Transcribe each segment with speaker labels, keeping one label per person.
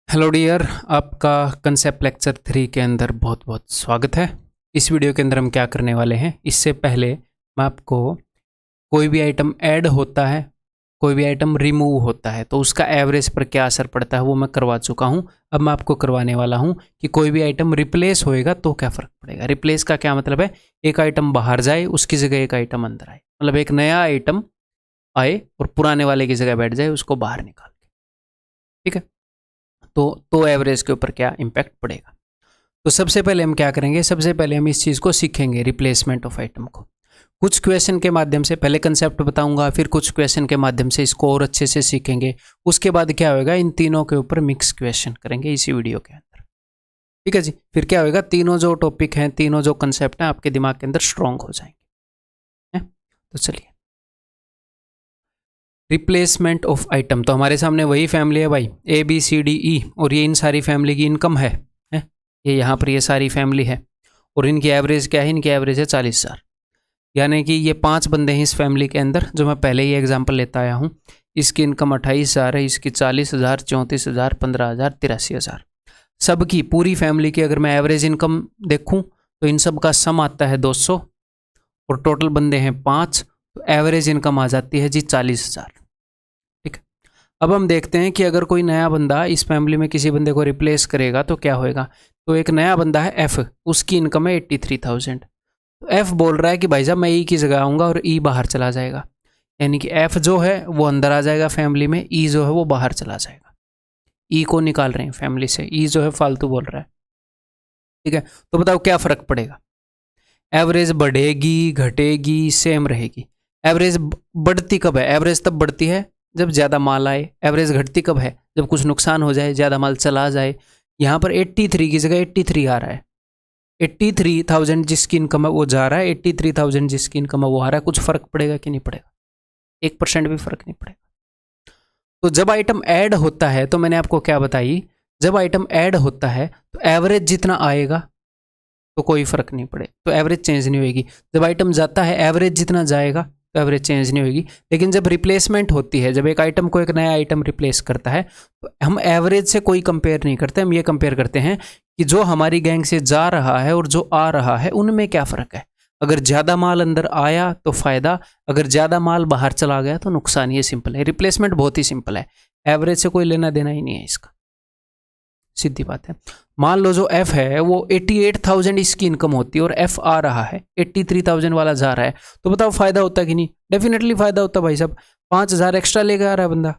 Speaker 1: Hello dear, आपका concept lecture 3 के अंदर बहुत बहुत स्वागत है। इस वीडियो के अंदर हम क्या करने वाले हैं, इससे पहले मैं आपको कोई भी आइटम ऐड होता है, कोई भी आइटम रिमूव होता है तो उसका एवरेज पर क्या असर पड़ता है वो मैं करवा चुका हूं। अब मैं आपको करवाने वाला हूं कि कोई भी आइटम रिप्लेस होएगा तो क्या फ़र्क पड़ेगा। रिप्लेस का क्या मतलब है, एक आइटम बाहर जाए उसकी जगह एक आइटम अंदर आए, मतलब एक नया आइटम आए और पुराने वाले की जगह बैठ जाए, उसको बाहर निकाल के। ठीक है, तो एवरेज के ऊपर क्या इम्पैक्ट पड़ेगा। तो सबसे पहले हम क्या करेंगे, सबसे पहले हम इस चीज़ को सीखेंगे, रिप्लेसमेंट ऑफ आइटम को। कुछ क्वेश्चन के माध्यम से पहले कंसेप्ट बताऊंगा, फिर कुछ क्वेश्चन के माध्यम से इसको और अच्छे से सीखेंगे। उसके बाद क्या होगा, इन तीनों के ऊपर मिक्स क्वेश्चन करेंगे इसी वीडियो के अंदर। ठीक है जी, फिर क्या होगा, तीनों जो टॉपिक हैं, तीनों जो कंसेप्ट हैं आपके दिमाग के अंदर स्ट्रॉन्ग हो जाएंगे। तो चलिए, रिप्लेसमेंट ऑफ आइटम। तो हमारे सामने वही फैमिली है भाई, A B C D E, और ये इन सारी फैमिली की इनकम है। ये यहाँ पर ये सारी फैमिली है और इनकी एवरेज क्या है, इनकी एवरेज है 40,000। यानी कि ये 5 बंदे हैं इस फैमिली के अंदर, जो मैं पहले ही एग्जांपल लेता आया हूँ। इसकी इनकम 28,000 है, इसकी 40,000, 34,000, 15,000, 83,000। सबकी पूरी फैमिली की अगर मैं एवरेज इनकम देखूँ तो इन सब का सम आता है 200 और टोटल बंदे हैं 5, तो एवरेज इनकम आ जाती है जी 40,000। ठीक है, अब हम देखते हैं कि अगर कोई नया बंदा इस फैमिली में किसी बंदे को रिप्लेस करेगा तो क्या होएगा। तो एक नया बंदा है एफ, उसकी इनकम है 83,000। तो एफ बोल रहा है कि भाई साहब मैं ई की जगह आऊँगा और ई बाहर चला जाएगा, यानी कि एफ जो है वो अंदर आ जाएगा फैमिली में, ई जो है वो बाहर चला जाएगा। ई को निकाल रहे हैं फैमिली से, ई जो है फालतू बोल रहा है। ठीक है, तो बताओ क्या फ़र्क पड़ेगा। एवरेज बढ़ेगी, घटेगी, सेम रहेगी। एवरेज बढ़ती कब है, एवरेज तब बढ़ती है जब ज़्यादा माल आए। एवरेज घटती कब है, जब कुछ नुकसान हो जाए, ज़्यादा माल चला जाए। यहाँ पर 83 की जगह 83 आ रहा है, 83,000 जिसकी इनकम है वो जा रहा है, 83,000 जिसकी इनकम है वो आ रहा है। कुछ फ़र्क पड़ेगा कि नहीं पड़ेगा, 1% भी फ़र्क नहीं पड़ेगा। तो जब आइटम ऐड होता है, तो मैंने आपको क्या बताई, जब आइटम ऐड होता है तो एवरेज जितना आएगा तो कोई फ़र्क नहीं पड़े, तो एवरेज चेंज नहीं होगी। जब आइटम जाता है एवरेज जितना जाएगा तो एवरेज चेंज नहीं होगी। लेकिन जब रिप्लेसमेंट होती है, जब एक आइटम को एक नया आइटम रिप्लेस करता है, तो हम एवरेज से कोई कंपेयर नहीं करते, हम ये कंपेयर करते हैं कि जो हमारी गैंग से जा रहा है और जो आ रहा है उनमें क्या फ़र्क है। अगर ज़्यादा माल अंदर आया तो फ़ायदा, अगर ज़्यादा माल बाहर चला गया तो नुकसान। ये सिंपल है, रिप्लेसमेंट बहुत ही सिंपल है, एवरेज से कोई लेना देना ही नहीं है इसका, सीधी बात है। मान लो जो एफ है वो 88,000 इसकी इनकम होती है और एफ आ रहा है 83,000 वाला जा रहा है, तो बताओ फायदा होता कि नहीं। डेफिनेटली फायदा होता भाई साहब, 5,000 एक्स्ट्रा लेकर आ रहा है बंदा।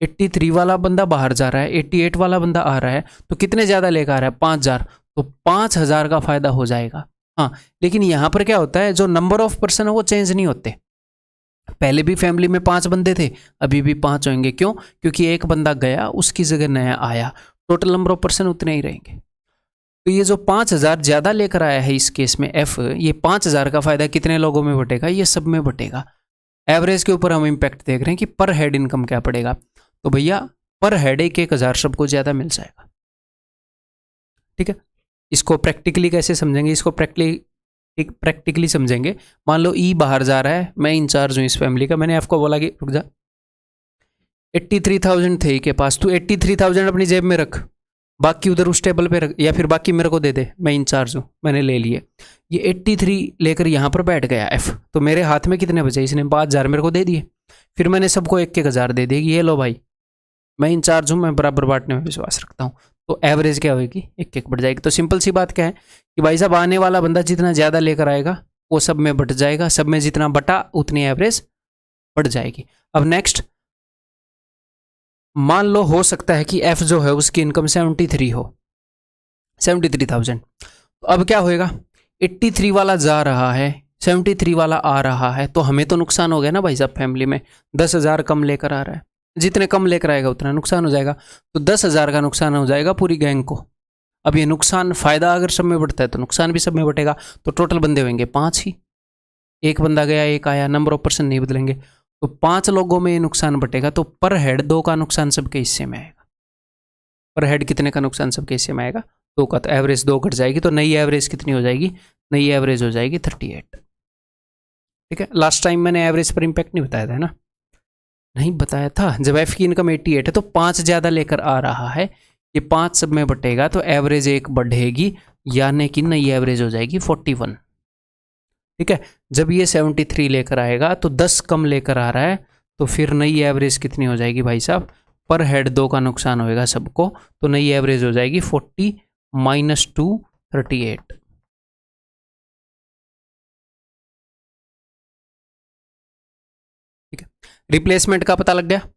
Speaker 1: 83 वाला बंदा बाहर जा रहा है, 88 वाला बंदा आ रहा है, तो कितने ज़्यादा लेकर आ रहा है, 5,000, तो 5,000 का फायदा हो जाएगा। हाँ, लेकिन यहाँ पर क्या होता है, जो नंबर ऑफ पर्सन है वो चेंज नहीं होते। पहले भी फैमिली में 5 बंदे थे, अभी भी 5 होंगे। क्यों, क्योंकि एक बंदा गया उसकी जगह नया आया, टोटल नंबर ऑफ पर्सन उतने ही रहेंगे। तो ये जो 5,000 ज़्यादा लेकर आया है इस केस में एफ, ये 5,000 का फायदा कितने लोगों में बटेगा, ये सब में बटेगा। एवरेज के ऊपर हम इम्पैक्ट देख रहे हैं कि पर हेड इनकम क्या पड़ेगा। तो भैया पर हेड 1,000 सबको ज़्यादा मिल जाएगा। ठीक है, इसको प्रैक्टिकली कैसे समझेंगे, इसको प्रैक्टिकली समझेंगे। मान लो ई बाहर जा रहा है, मैं इंचार्ज हूँ इस फैमिली का, मैंने आपको बोला कि रुक जा, 83,000 थे के पास, तू 83,000 अपनी जेब में रख, बाकी उधर उस टेबल पे रख, या फिर बाकी मेरे को दे दे, मैं इंचार्ज हूँ, मैंने ले लिए। ये 83 लेकर यहाँ पर बैठ गया एफ, तो मेरे हाथ में कितने बचे, इसने 5,000 मेरे को दे दिए। फिर मैंने सबको 1,000 दे दिए, ये लो भाई, मैं इंचार्ज हूँ, मैं बराबर बांटने में विश्वास रखता हूँ। तो एवरेज क्या होगी, 1-1 बढ़ जाएगी। तो सिंपल सी बात क्या है कि भाई साहब आने वाला बंदा जितना ज़्यादा लेकर आएगा वो सब में बट जाएगा, सब में जितना बटा उतनी एवरेज बढ़ जाएगी। अब नेक्स्ट, मान लो हो सकता है कि एफ जो है उसकी इनकम 73 हो, 73,000। तो अब क्या होएगा, 83 वाला जा रहा है, 73 वाला आ रहा है, तो हमें तो नुकसान हो गया ना भाई साहब। फैमिली में 10,000 कम लेकर आ रहा है, जितने कम लेकर आएगा उतना नुकसान हो जाएगा, तो 10,000 का नुकसान हो जाएगा पूरी गैंग को। अब ये नुकसान, फायदा अगर सब में बढ़ता है तो नुकसान भी सब में बढ़ेगा। तो टोटल बंदे होंगे 5 ही, एक बंदा गया एक आया, नंबर ऑफ पर्सन नहीं बदलेंगे, तो 5 लोगों में ये नुकसान बटेगा। तो पर हेड 2 का नुकसान सबके हिस्से में आएगा। पर हेड कितने का नुकसान सबके हिस्से में आएगा, 2 का। तो एवरेज 2 घट जाएगी, तो नई एवरेज कितनी हो जाएगी, नई एवरेज हो जाएगी 38। ठीक है, लास्ट टाइम मैंने एवरेज पर इम्पैक्ट नहीं बताया था ना, नहीं बताया था। जब एफ की इनकम 88 है तो 5 ज़्यादा लेकर आ रहा है, ये 5 सब में बटेगा तो एवरेज एक बढ़ेगी, यानी कि नई एवरेज हो जाएगी 41। ठीक है, जब ये 73 लेकर आएगा तो 10 कम लेकर आ रहा है, तो फिर नई एवरेज कितनी हो जाएगी भाई साहब? पर हेड 2 का नुकसान होएगा सबको, तो नई एवरेज हो जाएगी 40 माइनस 2 38। ठीक है, रिप्लेसमेंट का पता लग गया।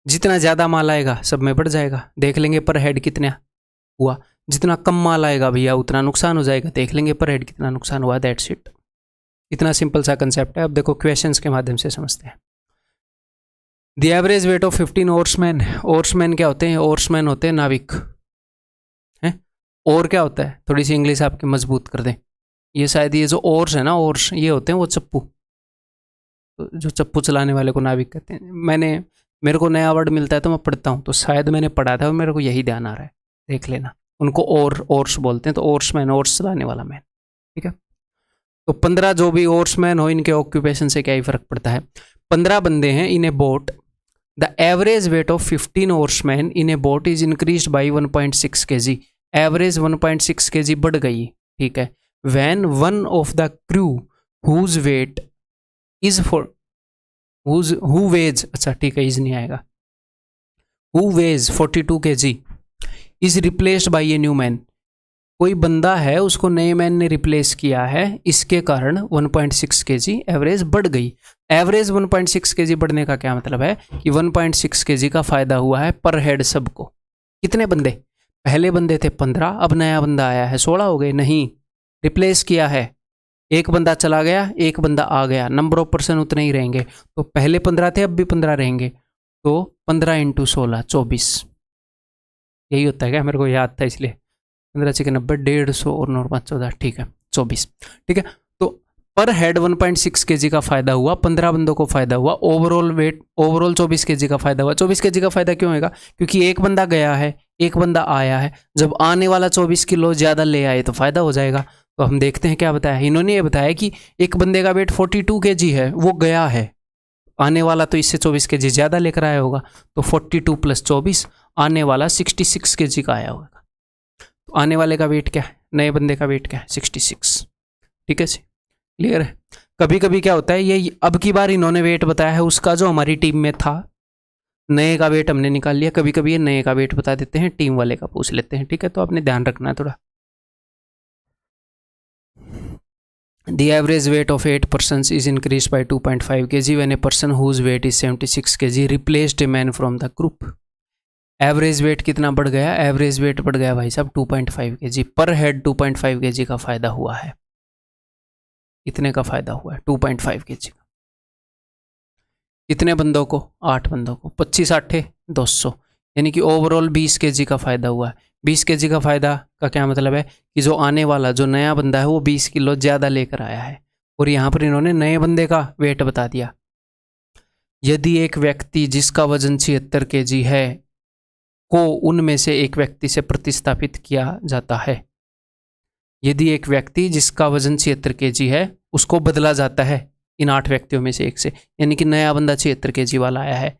Speaker 1: जितना ज़्यादा माल आएगा सब में बढ़ जाएगा, देख लेंगे पर हेड कितना हुआ। जितना कम माल आएगा भैया उतना नुकसान हो जाएगा, देख लेंगे पर हेड कितना नुकसान हुआ। That's it. इतना सिंपल सा कंसेप्ट है। अब देखो क्वेश्चंस के माध्यम से समझते हैं। The average weight of 15 ओर्समैन। ओर्समैन क्या होते हैं? ओर्समैन होते हैं नाविक हैं। और क्या होता है? थोड़ी सी इंग्लिश आपकी मजबूत कर दें। ये शायद ये जो ओर्स है ना, ओर्स ये होते हैं वो चप्पू, जो चप्पू चलाने वाले को नाविक कहते हैं। मेरे को नया वर्ड मिलता है तो मैं पढ़ता हूँ, तो शायद मैंने पढ़ा था और मेरे को यही ध्यान आ रहा है, देख लेना। उनको ओर्स बोलते हैं, तो ओर्समैन, ओर्स चलाने वाला मैन। ठीक है, तो 15 जो भी ओर्समैन हो, इनके ऑक्यूपेशन से क्या ही फर्क पड़ता है। 15 बंदे हैं in a boat. The average weight of 15 oarsmen in a boat is increase by 1.6 kg। Average 1.6 kg बढ़ गई। ठीक है, when one of the crew whose weight is for who weighs, अच्छा ठीक है, इज नहीं आएगा, who weighs 42 kg is replaced by a new man. कोई बंदा है, उसको नए मैन ने रिप्लेस किया है, इसके कारण 1.6 kg एवरेज बढ़ गई। एवरेज 1.6 kg बढ़ने का क्या मतलब है कि 1.6 kg का फायदा हुआ है पर हेड सबको। कितने बंदे? पहले बंदे थे 15, अब नया बंदा आया है 16 हो गए। नहीं, रिप्लेस किया है, एक बंदा चला गया, एक बंदा आ गया, नंबर ऑफ पर्सन उतने ही रहेंगे। तो पहले 15 थे, अब भी 15 रहेंगे, तो 15 × 16 24। यही होता है क्या? मेरे को याद था इसलिए। 15 × 90 150 और 9 5 14, ठीक है 24। ठीक है, तो पर हेड 1.6 kg का फायदा हुआ, 15 बंदों को फायदा हुआ। ओवरऑल वेट, ओवरऑल 24 kg का फायदा हुआ। 24 kg का फायदा क्यों होगा? क्योंकि एक बंदा गया है, एक बंदा आया है। जब आने वाला 24 किलो ज़्यादा ले आए तो फायदा हो जाएगा। तो हम देखते हैं क्या बताया इन्होंने। ये बताया कि एक बंदे का वेट 42 kg है, वो गया है, आने वाला तो इससे 24 kg ज़्यादा लेकर आया होगा, तो 42 + 24, आने वाला 66 kg का आया होगा। तो आने वाले का वेट क्या है? नए बंदे का वेट क्या है? 66। ठीक है जी, क्लियर है। कभी कभी क्या होता है, ये अब की बार इन्होंने वेट बताया है उसका जो हमारी टीम में था, नए का वेट हमने निकाल लिया। कभी कभी ये नए का वेट बता देते हैं, टीम वाले का पूछ लेते हैं। ठीक है, तो आपने ध्यान रखना है थोड़ा। The average weight of 8 persons is increased by 2.5 kg when a person whose weight is 76 kg replaced a man from the group। Average weight कितना बढ़ गया? एवरेज वेट बढ़ गया भाई साहब 2.5 kg पर हेड। 2.5 kg का फायदा हुआ है। इतने का फायदा हुआ है 2.5 kg का। कितने बंदों को? 8 बंदों को। 25 8 200, यानी कि ओवरऑल 20 kg का फायदा हुआ है। 20 kg का फायदा का क्या मतलब है कि जो आने वाला, जो नया बंदा है, वो 20 किलो ज़्यादा लेकर आया है। और यहाँ पर इन्होंने नए बंदे का वेट बता दिया। यदि एक व्यक्ति जिसका वजन 76 kg है को उनमें से एक व्यक्ति से प्रतिस्थापित किया जाता है, यदि एक व्यक्ति जिसका वजन 76 kg है उसको बदला जाता है इन 8 व्यक्तियों में से एक से, यानी कि नया बंदा 76 kg वाला आया है।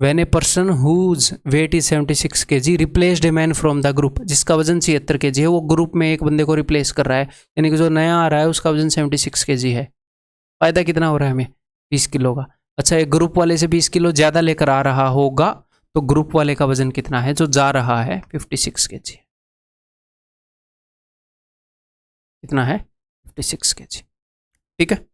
Speaker 1: When a person whose weight is 76 kg replaced a man from the group, जिसका वजन 76 kg है वो ग्रुप में एक बंदे को रिप्लेस कर रहा है, यानी कि जो नया आ रहा है उसका वजन 76 kg है। फायदा कितना हो रहा है हमें? 20 किलो का। अच्छा, एक ग्रुप वाले से 20 किलो ज़्यादा लेकर आ रहा होगा, तो ग्रुप वाले का वजन कितना है? जो जा रहा है 56 kg। कितना है? 56 kg। ठीक है,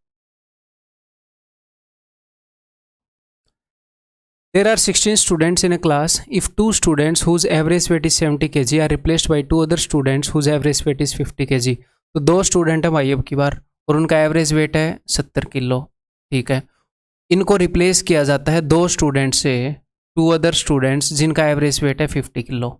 Speaker 1: There are 16 students in a class. If 2 students whose average weight is 70 kg are replaced by 2 other students whose average weight is 50 kg, तो 2 स्टूडेंट है भाई अब की बार, और उनका एवरेज वेट है 70 किलो। ठीक है, इनको रिप्लेस किया जाता है 2 स्टूडेंट से, 2 अदर स्टूडेंट्स जिनका एवरेज वेट है 50 किलो।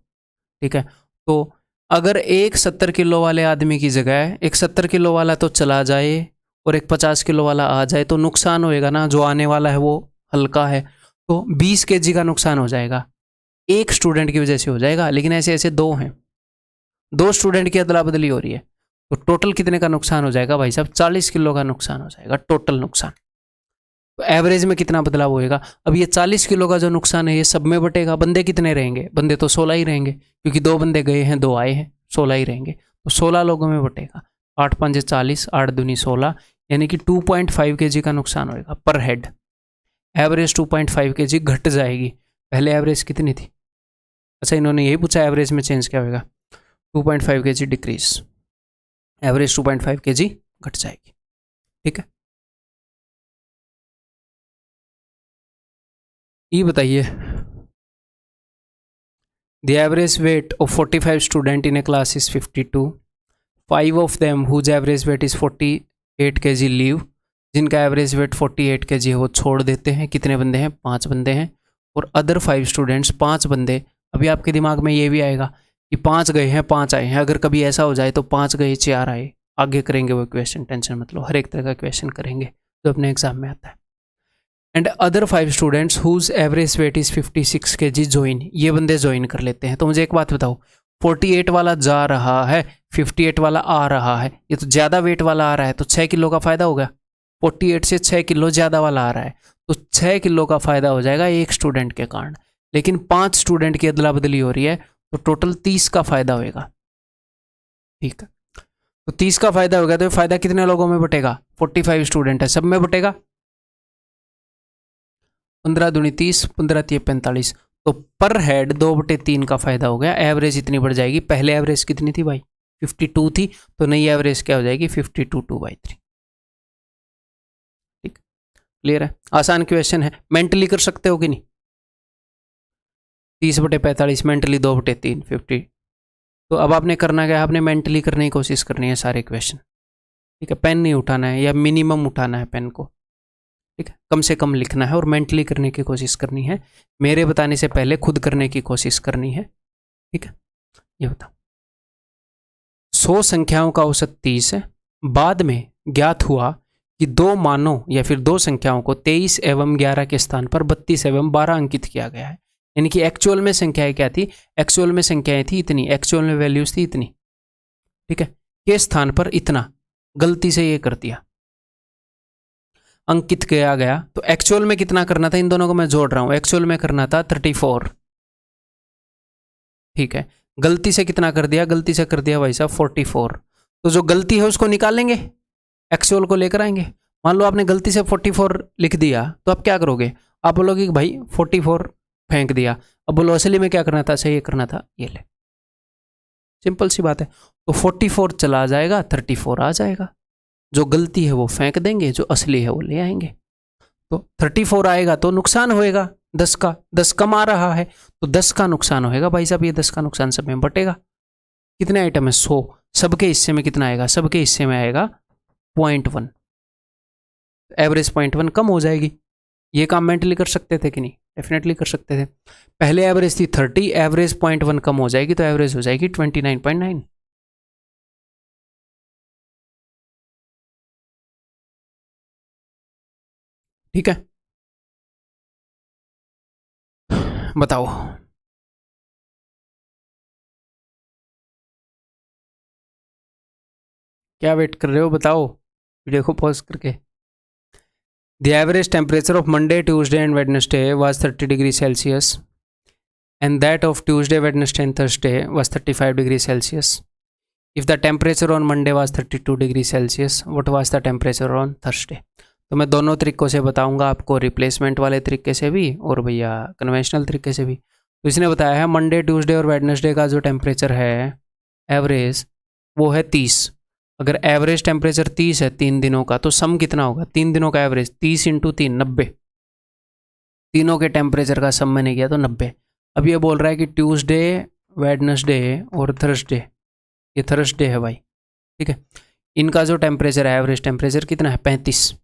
Speaker 1: ठीक है, तो अगर एक 70 किलो वाले आदमी की जगह एक 70 किलो वाला तो चला जाए और एक 50 किलो वाला आ जाए, तो नुकसान होएगा ना। जो आने वाला है वो हल्का है, तो 20 kg का नुकसान हो जाएगा। एक स्टूडेंट की वजह से हो जाएगा, लेकिन ऐसे ऐसे 2 हैं, 2 स्टूडेंट की अदला बदली हो रही है, तो टोटल कितने का नुकसान हो जाएगा भाई साहब? 40 किलो का नुकसान हो जाएगा, टोटल नुकसान। तो एवरेज में कितना बदलाव होएगा। अब ये 40 किलो का जो नुकसान है ये सब में बटेगा। बंदे कितने रहेंगे, बंदे तो 16 ही रहेंगे, क्योंकि 2 बंदे गए हैं 2 आए हैं, 16 ही रहेंगे। तो 16 लोगों में बटेगा। 8 5 40, 8 दूनी 16, यानी कि 2.5 kg का नुकसान होएगा पर हेड। एवरेज 2.5 kg घट जाएगी। पहले एवरेज कितनी थी? अच्छा, इन्होंने यही पूछा एवरेज में चेंज क्या होगा। 2.5 kg डिक्रीज, एवरेज 2.5 kg घट जाएगी। ठीक है, ये बताइए, the average weight of 45 student in a class is 52। 5 of them whose average weight is 48 kg leave. जिनका एवरेज वेट 48 kg है वो छोड़ देते हैं। कितने बंदे हैं? 5 बंदे हैं। और अदर 5 स्टूडेंट्स, 5 बंदे। अभी आपके दिमाग में ये भी आएगा कि 5 गए हैं 5 आए हैं। अगर कभी ऐसा हो जाए तो 5 गए 4 आए, आगे करेंगे वो क्वेश्चन, टेंशन मत लो, हर एक तरह का क्वेश्चन करेंगे जो अपने एग्जाम में आता है। And other 5 students whose average weight is 56 kg join. ये बंदे ज्वाइन कर लेते हैं। तो मुझे एक बात बताओ, 48 वाला जा रहा है, 58 वाला आ रहा है, ये तो ज़्यादा वेट वाला आ रहा है, तो 6 किलो का फ़ायदा होगा। 48 से 6 किलो ज़्यादा वाला आ रहा है, तो 6 किलो का फ़ायदा हो जाएगा एक स्टूडेंट के कारण। लेकिन 5 स्टूडेंट की अदला बदली हो रही है, तो टोटल 30 का फ़ायदा होएगा। ठीक है, तो 30 का फ़ायदा होगा, तो फ़ायदा कितने लोगों में बटेगा? 45 स्टूडेंट है, सब में बटेगा। 15 दूनी 30, 15 3 45, तो पर हेड 2/3 का फ़ायदा हो गया। एवरेज इतनी बढ़ जाएगी। पहले एवरेज कितनी थी भाई? 52 थी, तो नई एवरेज क्या हो जाएगी? 52 2/3। ठीक, क्लियर है? आसान क्वेश्चन है, मेंटली कर सकते हो कि नहीं? 30/45 मेंटली 2/3 50। तो अब आपने करना क्या है? आपने मेंटली करने की कोशिश करनी है सारे क्वेश्चन। ठीक है, पेन नहीं उठाना है, या मिनिमम उठाना है पेन को। ठीक है, कम से कम लिखना है और मेंटली करने की कोशिश करनी है। मेरे बताने से पहले खुद करने की कोशिश करनी है। ठीक है, ये बताओ, 100 संख्याओं का औसत 30 है। बाद में ज्ञात हुआ कि 2 मानों या फिर 2 संख्याओं को 23 एवं 11 के स्थान पर 32 एवं 12 अंकित किया गया है। यानी कि एक्चुअल में संख्याएं क्या थी? एक्चुअल में संख्याएं थी इतनी, एक्चुअल में वैल्यूज थी इतनी। ठीक है, के स्थान पर इतना गलती से ये कर दिया, अंकित किया गया। तो एक्चुअल में कितना करना था? इन दोनों को मैं जोड़ रहा हूं, एक्चुअल में करना था 34। ठीक है, गलती से कितना कर दिया? गलती से कर दिया भाई साहब 44। तो जो गलती है उसको निकालेंगे, एक्चुअल को लेकर आएंगे। मान लो आपने गलती से 44 लिख दिया, तो आप क्या करोगे? आप बोलोगे कि भाई 44 फेंक दिया। अब बोलो असली में क्या करना था? सही करना था, ये ले। सिंपल सी बात है। तो 44 चला जाएगा, 34 आ जाएगा। जो गलती है वो फेंक देंगे, जो असली है वो ले आएंगे। तो 34 आएगा तो नुकसान होएगा 10 का, 10 कम आ रहा है तो 10 का नुकसान होएगा भाई साहब। ये 10 का नुकसान सब में बटेगा। कितने आइटम है? 100। सबके हिस्से में कितना आएगा? सबके हिस्से में आएगा 0.1। एवरेज 0.1 कम हो जाएगी। ये काम मेंटली कर सकते थे कि नहीं? डेफिनेटली कर सकते थे। पहले एवरेज थी 30, एवरेज 0.1 कम हो जाएगी, तो एवरेज हो जाएगी 29.9। ठीक है, बताओ क्या वेट कर रहे हो? बताओ वीडियो को पॉज करके। The average temperature of Monday, Tuesday and Wednesday was 30 degree Celsius and that of Tuesday, Wednesday and Thursday was 35 degrees Celsius. If the temperature on Monday was 32 degrees Celsius, what was the temperature on Thursday? तो मैं दोनों तरीक़ों से बताऊंगा आपको, replacement वाले तरीके से भी और भैया कन्वेंशनल तरीके से भी। तो इसने बताया है मंडे, ट्यूसडे और वेडनेसडे का जो टेम्परेचर है एवरेज वो है 30। अगर एवरेज टेम्परेचर 30 है 3 दिनों का, तो सम कितना होगा? 3 दिनों का एवरेज 30 × 3 90। तीनों के टेम्परेचर का सम मैंने किया तो 90। अब ये बोल रहा है कि ट्यूसडे, वेडनेसडे और थर्सडे, ये थर्सडे है भाई। ठीक है, इनका जो टेम्परेचर है, एवरेज टेम्परेचर कितना है? 35।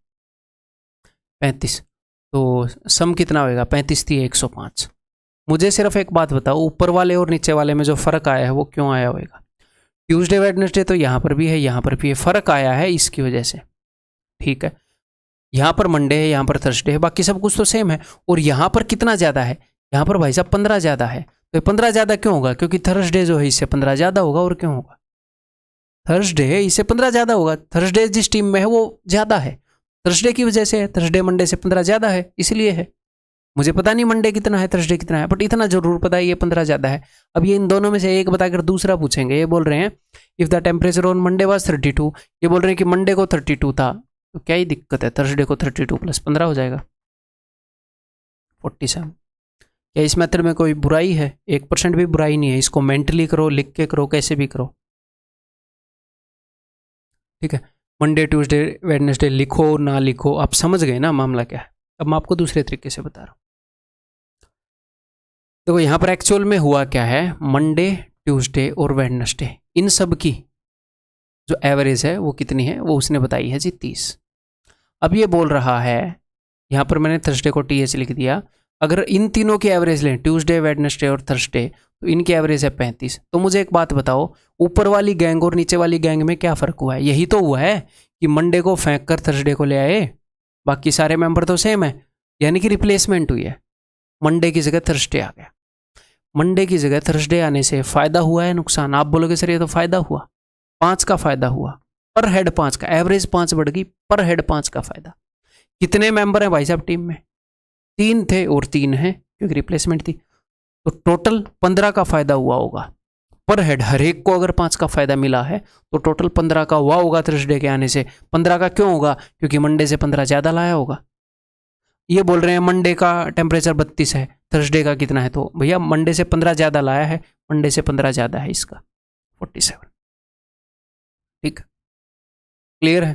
Speaker 1: तो सम कितना होएगा? 35 थी 105। मुझे सिर्फ एक बात बताओ, ऊपर वाले और नीचे वाले में जो फ़र्क आया है वो क्यों आया होएगा? ट्यूसडे वेडनेसडे तो यहाँ पर भी है, यहाँ पर भी है, फ़र्क आया है इसकी वजह से। ठीक है, यहाँ पर मंडे है, यहाँ पर थर्सडे है, बाकी सब कुछ तो सेम है। और यहाँ पर कितना ज़्यादा है? यहाँ पर भाई साहब 15 ज़्यादा है। तो 15 ज़्यादा क्यों होगा? क्योंकि थर्सडे जो है इससे 15 ज़्यादा होगा। और क्यों होगा? थर्सडे है इससे 15 ज़्यादा होगा। थर्सडे जिस टीम में है वो ज़्यादा है, थर्सडे की वजह से है, थर्सडे मंडे से 15 ज़्यादा है इसलिए है। मुझे पता नहीं मंडे कितना है थर्सडे कितना है, बट इतना जरूर पता है ये 15 ज़्यादा है। अब ये इन दोनों में से एक बताकर दूसरा पूछेंगे। ये बोल रहे हैं if the temperature on Monday was 32, ये बोल रहे हैं कि मंडे को 32 था, तो क्या ही दिक्कत है, थर्सडे को 32 + 15 हो जाएगा 47। क्या इस मेथड में कोई बुराई है? 1% भी बुराई नहीं है। इसको मेंटली करो, लिख के करो, कैसे भी करो, ठीक है। मंडे ट्यूसडे वेडनेसडे लिखो ना लिखो, आप समझ गए ना मामला क्या है। अब मैं आपको दूसरे तरीके से बता रहा हूँ। देखो यहाँ पर एक्चुअल में हुआ क्या है, मंडे ट्यूसडे और वेडनेसडे इन सब की जो एवरेज है वो कितनी है, वो उसने बताई है जी 30। अब ये बोल रहा है, यहाँ पर मैंने थर्सडे को TH लिख दिया, अगर इन तीनों की एवरेज लें ट्यूसडे वेडनेसडे और थर्सडे, तो इनकी एवरेज है 35। तो मुझे एक बात बताओ, ऊपर वाली गैंग और नीचे वाली गैंग में क्या फ़र्क हुआ है? यही तो हुआ है कि मंडे को फेंक कर थर्सडे को ले आए, बाकी सारे मेंबर तो सेम है, यानी कि रिप्लेसमेंट हुई है। मंडे की जगह थर्सडे आ गया। मंडे की जगह थर्सडे आने से फ़ायदा हुआ है नुकसान? आप बोलोगे सर ये तो फ़ायदा हुआ, 5 का फ़ायदा हुआ, पर हेड 5 का, एवरेज 5 बढ़ गई, पर हेड 5 का फ़ायदा। कितने मेंबर हैं भाई साहब टीम में? 3 थे और 3 हैं क्योंकि रिप्लेसमेंट थी, तो टोटल 15 का फ़ायदा हुआ होगा। पर हेड हर एक को अगर 5 का फ़ायदा मिला है तो टोटल 15 का हुआ होगा थर्सडे के आने से। 15 का क्यों होगा? क्योंकि मंडे से 15 ज़्यादा लाया होगा। ये बोल रहे हैं मंडे का टेम्परेचर 32 है, थर्सडे का कितना है, तो भैया मंडे से 15 ज़्यादा लाया है, मंडे से 15 ज़्यादा है इसका 47। ठीक, क्लियर है?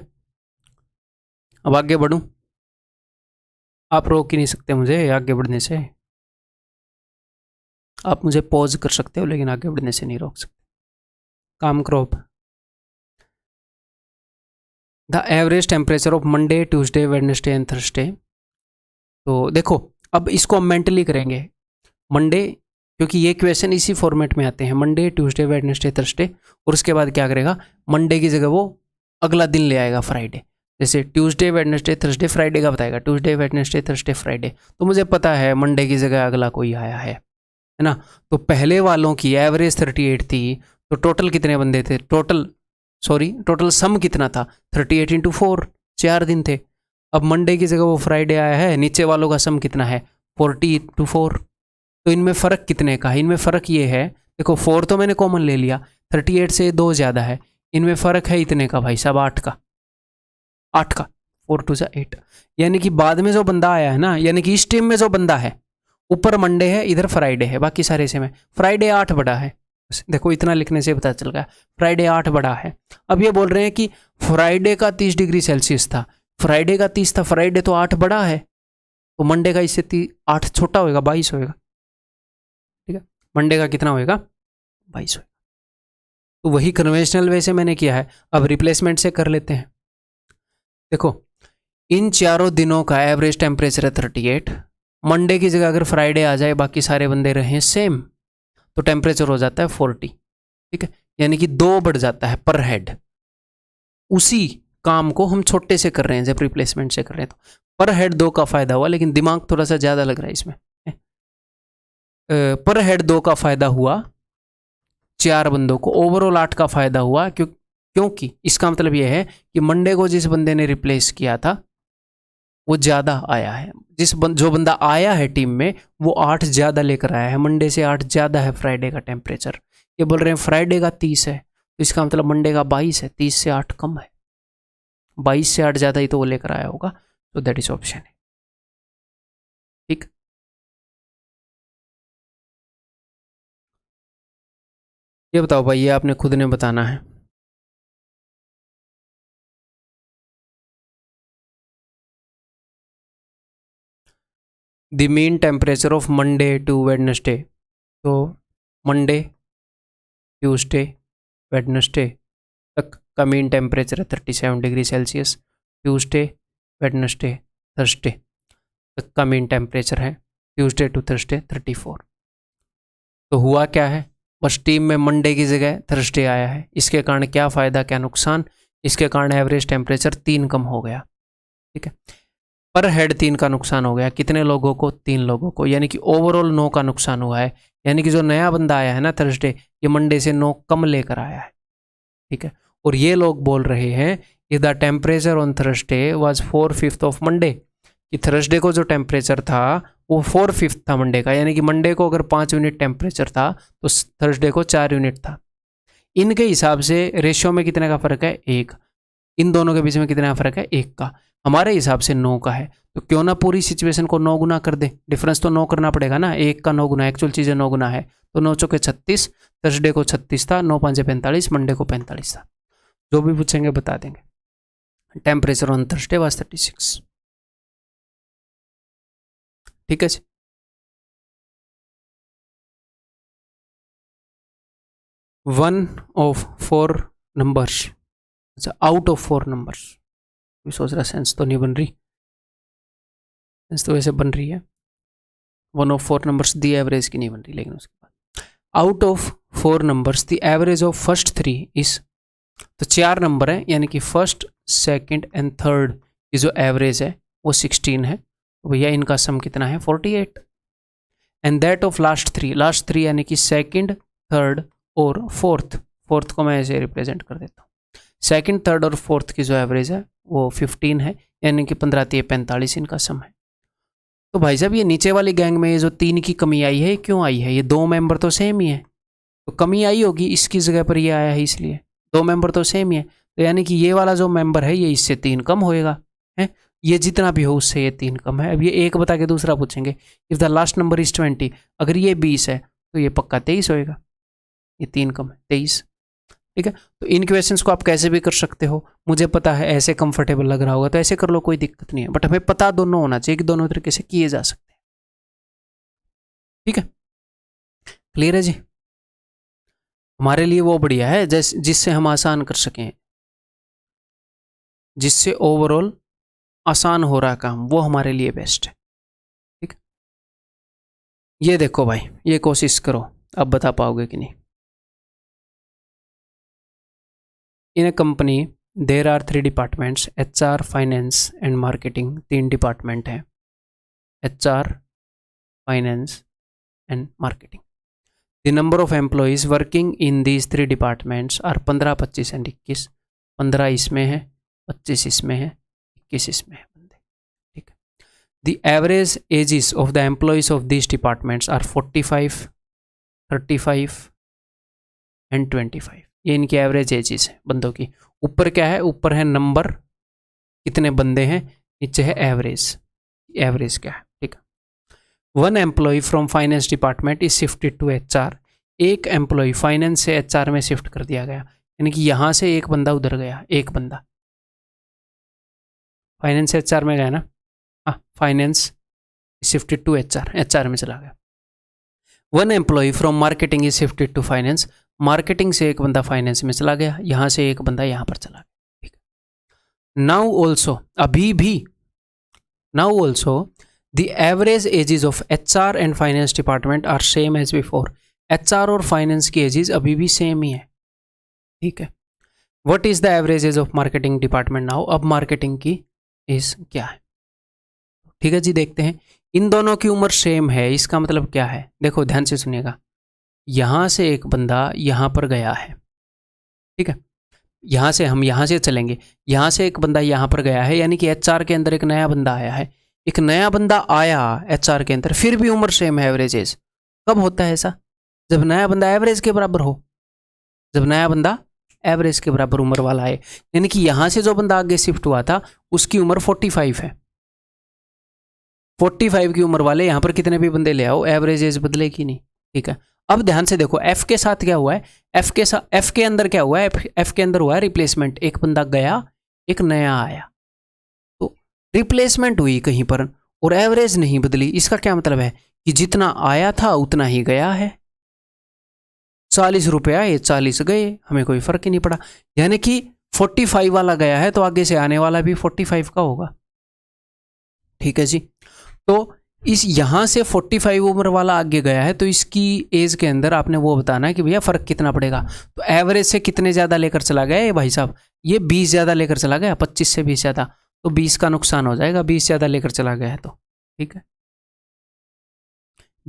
Speaker 1: अब आगे बढ़ूं? आप रोक ही नहीं सकते मुझे आगे बढ़ने से। आप मुझे पॉज कर सकते हो लेकिन आगे बढ़ने से नहीं रोक सकते। काम करो अब। The average temperature of Monday Tuesday Wednesday and Thursday. तो देखो अब इसको हम मेंटली करेंगे। मंडे, क्योंकि ये क्वेश्चन इसी फॉर्मेट में आते हैं, मंडे ट्यूसडे वेडनेसडे थर्सडे, और उसके बाद क्या करेगा, मंडे की जगह वो अगला दिन ले आएगा फ्राइडे। जैसे ट्यूसडे वेडनेसडे थर्सडे फ्राइडे का बताएगा, ट्यूसडे वेडनेसडे थर्सडे फ्राइडे, तो मुझे पता है मंडे की जगह अगला कोई आया है ना। तो पहले वालों की एवरेज 38 थी, तो टोटल कितने बंदे थे? टोटल सम कितना था? 38 × 4, 4 दिन थे। अब मंडे की जगह वो फ्राइडे आया है, नीचे वालों का सम कितना है? 40 × 4। तो इनमें फ़र्क कितने का है? इनमें फ़र्क ये है, देखो 4 तो मैंने कॉमन ले लिया, 38 से 2 ज़्यादा है, इनमें फ़र्क है इतने का भाई साहब, 8 का, 8 का, 4 × 2 = 8। यानी कि बाद में जो बंदा आया है ना, यानी कि इस टीम में जो बंदा है, ऊपर मंडे है, इधर फ्राइडे है, बाकी सारे सेम है, फ्राइडे 8 बड़ा है। देखो इतना लिखने से पता चल गया, फ्राइडे 8 बड़ा है। अब ये बोल रहे हैं कि फ्राइडे का 30 डिग्री सेल्सियस था, फ्राइडे का 30 था, फ्राइडे तो 8 बड़ा है, तो मंडे का इससे 8 छोटा होएगा, 22 होएगा। ठीक है, मंडे का कितना होएगा? 22 होएगा। तो वही कन्वेंशनल वे से मैंने किया है। अब रिप्लेसमेंट से कर लेते हैं। देखो इन चारों दिनों का एवरेज टेम्परेचर है 38। मंडे की जगह अगर फ्राइडे आ जाए, बाकी सारे बंदे रहें सेम, तो टेम्परेचर हो जाता है 40। ठीक है, यानी कि 2 बढ़ जाता है पर हेड। उसी काम को हम छोटे से कर रहे हैं जब रिप्लेसमेंट से कर रहे हैं, तो पर हेड 2 का फायदा हुआ, लेकिन दिमाग थोड़ा सा ज़्यादा लग रहा है इसमें। पर हेड 2 का फायदा हुआ 4 बंदों को, ओवरऑल 8 का फायदा हुआ, क्योंकि इसका मतलब यह है कि मंडे को जिस बंदे ने रिप्लेस किया था वो ज़्यादा आया है। जो बंदा आया है टीम में वो 8 ज़्यादा लेकर आया है, मंडे से 8 ज़्यादा है फ्राइडे का टेम्परेचर। ये बोल रहे हैं फ्राइडे का 30 है, तो इसका मतलब मंडे का 22 है, 30 से 8 कम है, 22 से 8 ज़्यादा ही तो वो लेकर आया होगा। तो दैट इज ऑप्शन है। ठीक, ये बताओ भाई, ये आपने खुद ने बताना है। The mean temperature of Monday to Wednesday. तो मंडे ट्यूसडे वेडनेसडे तक का मीन टेम्परेचर है 37 degree Celsius. Tuesday Wednesday Thursday तक का मीन टेम्परेचर है ट्यूसडे टू थर्सडे 34। तो हुआ क्या है, बस टीम में मंडे की जगह थर्सडे आया है, इसके कारण क्या फ़ायदा क्या नुकसान? इसके कारण एवरेज टेम्परेचर 3 कम हो गया। ठीक है, पर हेड 3 का नुकसान हो गया। कितने लोगों को? 3 लोगों को, यानी कि ओवरऑल 9 का नुकसान हुआ है। यानी कि जो नया बंदा आया है ना थर्सडे, ये मंडे से 9 कम लेकर आया है। ठीक है, और ये लोग बोल रहे हैं if the temperature on Thursday was 4/5 of Monday, कि थर्सडे को जो टेम्परेचर था वो 4/5 था मंडे का, यानी कि मंडे को अगर 5 यूनिट टेम्परेचर था तो थर्सडे को 4 यूनिट था। इनके हिसाब से रेशियो में कितने का फ़र्क है? 1। इन दोनों के बीच में कितना फ़र्क है? 1 का। हमारे हिसाब से 9 का है, तो क्यों ना पूरी सिचुएशन को 9 गुना कर दे। डिफरेंस तो 9 करना पड़ेगा ना, 1 का 9 गुना, एक्चुअल चीज़ें 9 गुना है, तो 9 चौके 36, थर्सडे को 36 था, 9 5 45, मंडे को 45 था। जो भी पूछेंगे बता देंगे। Temperature on Thursday was 36। ठीक है जी। वन ऑफ 4 नंबर्स, अच्छा आउट ऑफ 4 नंबर्स, सोच रहा सेंस तो नहीं बन रही, सेंस तो वैसे बन रही है। 1 ऑफ 4 नंबर्स दी एवरेज की नहीं बन रही, लेकिन उसके बाद out of 4 numbers the average of first 3 is, तो 4 नंबर है, यानी कि फर्स्ट सेकंड एंड थर्ड की जो एवरेज है वो 16 है, तो भैया इनका सम कितना है? 48। एंड दैट ऑफ लास्ट 3 यानी कि सेकंड, थर्ड और फोर्थ को मैं ऐसे रिप्रेजेंट कर देता हूँ। सेकंड, थर्ड और फोर्थ की जो एवरेज है वो 15 है, यानी कि 15 3 45 इनका सम है। तो भाई साहब ये नीचे वाली गैंग में ये जो 3 की कमी आई है, क्यों आई है? ये 2 मेंबर तो सेम ही है, तो कमी आई होगी, इसकी जगह पर ये आया है, इसलिए 2 मेंबर तो सेम ही है, तो यानी कि ये वाला जो मेंबर है ये इससे 3 कम होएगा, है ये जितना भी हो उससे ये 3 कम है। अब ये 1 बता के दूसरा पूछेंगे, if the last number is 20, अगर ये 20 है तो ये पक्का 23 होएगा, ये 3 कम है 23। ठीक है, तो इन क्वेश्चंस को आप कैसे भी कर सकते हो, मुझे पता है ऐसे कंफर्टेबल लग रहा होगा तो ऐसे कर लो, कोई दिक्कत नहीं है, बट हमें पता दोनों होना चाहिए कि दोनों तरीके से किए जा सकते हैं। ठीक है, क्लियर है जी? हमारे लिए वो बढ़िया है जिससे हम आसान कर सकें, जिससे ओवरऑल आसान हो रहा काम, वो हमारे लिए बेस्ट है। ठीक, ये देखो भाई, ये कोशिश करो, अब बता पाओगे कि नहीं। In a company there are 3 departments, HR, finance and marketing. 3 department हैं, HR, finance and marketing. The number of employees working in these 3 departments are 15, 25 and 21। 15 इसमें है, 25 इसमें है, 21 इसमें है बंदे। ठीक है, the average ages of the employees of these departments are 45, 35 and 25। ये इनकी एवरेज एजेस है बंदों की। ऊपर क्या है? ऊपर है नंबर, कितने बंदे हैं, नीचे है एवरेज, एवरेज क्या है। ठीक है, 1 employee from finance department is shifted to HR। एक एम्प्लॉय फाइनेंस से HR में शिफ्ट कर दिया गया, यानी कि यहाँ से एक बंदा उधर गया, एक बंदा फाइनेंस से HR में गया ना, हाँ, फाइनेंस शिफ्टेड टू HR में चला गया। 1 employee from marketing is shifted to finance. Marketing से एक बंदा फाइनेंस में चला गया, यहाँ से एक बंदा यहाँ पर चला गया। ठीक है, नाउ ऑल्सो, अभी भी, now also the average ages of HR and finance department are same age before. HR और फाइनेंस की एजेस अभी भी सेम ही है। ठीक है, what is the average age of marketing department now? अब मार्केटिंग की एज क्या है? ठीक है जी, देखते हैं। इन दोनों की उम्र सेम है, इसका मतलब क्या है? देखो ध्यान से सुनिएगा, यहाँ से एक बंदा यहाँ पर गया है, ठीक है, यहाँ से हम यहाँ से चलेंगे, यहाँ से एक बंदा यहाँ पर गया है, यानी कि HR के अंदर एक नया बंदा आया है, एक नया बंदा आया HR के अंदर, फिर भी उम्र सेम है, एवरेज एज। कब होता है ऐसा? जब नया बंदा एवरेज के बराबर हो, जब नया बंदा एवरेज के बराबर उम्र वाला है, यानी कि यहाँ से जो बंदा आगे शिफ्ट हुआ था उसकी उम्र 45 है। 45 की उम्र वाले यहाँ पर कितने भी बंदे ले आओ, एवरेज एज बदलेगी नहीं। ठीक है, अब ध्यान से देखो, F के साथ क्या हुआ है? F के अंदर क्या हुआ है? F के अंदर हुआ है रिप्लेसमेंट, एक बंदा गया, एक नया आया, तो रिप्लेसमेंट हुई कहीं पर और एवरेज नहीं बदली। इसका क्या मतलब है कि जितना आया था उतना ही गया है। 40 रुपये आए, 40 गए, हमें कोई फर्क ही नहीं पड़ा। यानी कि 45 वाला गया है तो आगे से आने वाला भी 45 का होगा। ठीक है जी, तो इस यहाँ से 45 उम्र वाला आगे गया है, तो इसकी एज के अंदर आपने वो बताना है कि भैया फ़र्क कितना पड़ेगा। तो एवरेज से कितने ज़्यादा लेकर चला गया ये भाई साहब? ये 20 ज़्यादा लेकर चला गया, 25 से 20 ज़्यादा, तो 20 का नुकसान हो जाएगा, 20 ज़्यादा लेकर चला गया है तो। ठीक है,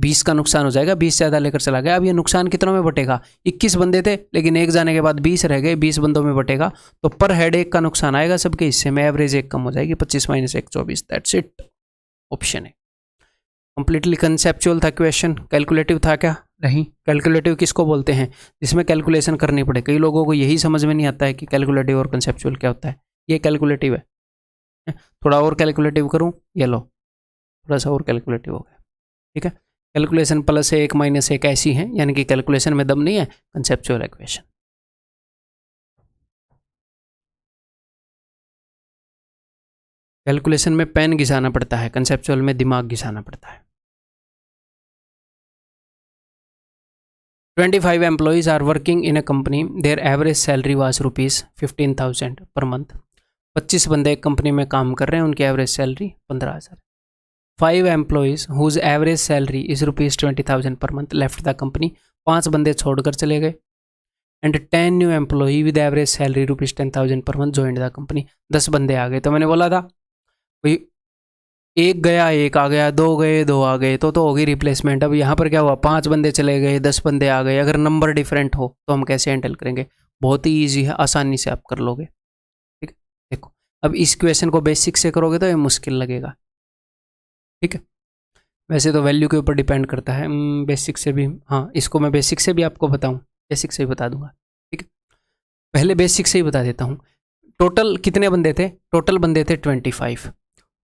Speaker 1: 20 का नुकसान हो जाएगा, 20 ज़्यादा लेकर चला गया। अब ये नुकसान कितनों में बटेगा, 21 बंदे थे लेकिन एक जाने के बाद 20 रह गए, 20 बंदों में बटेगा, तो पर हेड 1 का नुकसान आएगा सबके हिस्से में, एवरेज 1 कम हो जाएगी, 25 - 1 24, दैट्स इट। ऑप्शन है। कंप्लीटली कंसेप्चुअल था क्वेश्चन, कैलकुलेटिव था क्या, नहीं। कैलकुलेटिव किसको बोलते हैं, जिसमें कैलकुलेशन करनी पड़े। कई लोगों को यही समझ में नहीं आता है कि कैलकुलेटिव और कंसेप्चुअल क्या होता है। ये कैलकुलेटिव है, थोड़ा और कैलकुलेटिव करूँ, ये लो थोड़ा सा और कैलकुलेटिव हो गया, ठीक है। कैलकुलेशन +1 - 1 ऐसी है, यानी कि कैलकुलेशन में दम नहीं है, कंसेप्चुअल इक्वेशन। कैलकुलेशन में पेन घिसाना पड़ता है, कंसेप्चुअल में दिमाग घिसाना पड़ता है। 25 employees are working in a company. Their average salary was ₹15,000 per month. 25 बंदे एक कंपनी में काम कर रहे हैं, उनकी average salary 15,000। 5 employees whose average salary is ₹20,000 per month left the company. 5 बंदे छोड़कर चले गए। And 10 new employee with average salary ₹10,000 per month joined the company. 10 बंदे आ गए। तो मैंने बोला था भाई एक गया एक आ गया, 2 गए 2 आ गए, तो होगी रिप्लेसमेंट। अब यहाँ पर क्या हुआ, 5 बंदे चले गए, 10 बंदे आ गए। अगर नंबर डिफरेंट हो तो हम कैसे हैंडल करेंगे, बहुत ही ईजी है, आसानी से आप कर लोगे, ठीक है। देखो अब इस क्वेश्चन को बेसिक से करोगे तो ये मुश्किल लगेगा, ठीक है। वैसे तो वैल्यू के ऊपर डिपेंड करता है, बेसिक से भी, हाँ इसको मैं बेसिक से भी आपको बताऊँ, बेसिक से ही बता दूंगा, ठीक है। पहले बेसिक से ही बता देता हूँ। टोटल कितने बंदे थे, टोटल बंदे थे 25,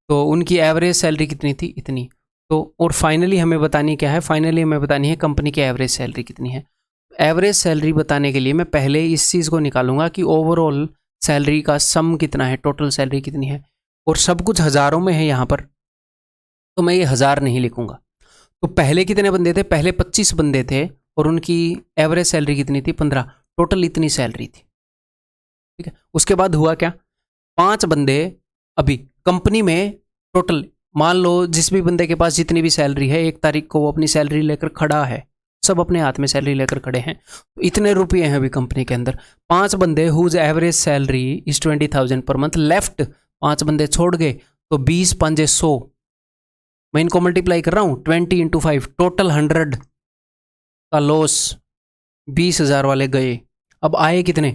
Speaker 1: तो उनकी एवरेज सैलरी कितनी थी, इतनी। तो और फाइनली हमें बतानी क्या है, फाइनली हमें बतानी है कंपनी की एवरेज सैलरी कितनी है। एवरेज सैलरी बताने के लिए मैं पहले इस चीज़ को निकालूंगा कि ओवरऑल सैलरी का सम कितना है, टोटल सैलरी कितनी है, और सब कुछ हज़ारों में है यहाँ पर, तो मैं ये 1000 नहीं लिखूंगा। तो पहले कितने बंदे थे, पहले 25 बंदे थे और उनकी एवरेज सैलरी कितनी थी, 15, टोटल इतनी सैलरी थी, ठीक है। उसके बाद हुआ क्या, 5 बंदे अभी कंपनी में, टोटल मान लो जिस भी बंदे के पास जितनी भी सैलरी है, 1 तारीख को वो अपनी सैलरी लेकर खड़ा है, सब अपने हाथ में सैलरी लेकर खड़े हैं, तो इतने रुपये हैं अभी कंपनी के अंदर। 5 बंदे हुज average salary is 20,000 per month left, 5 बंदे छोड़ गए, तो 20 × 5 = 100, मैं इनको मल्टीप्लाई कर रहा हूँ, 20 × 5, टोटल 100 का लॉस, 20,000 वाले गए। अब आए कितने,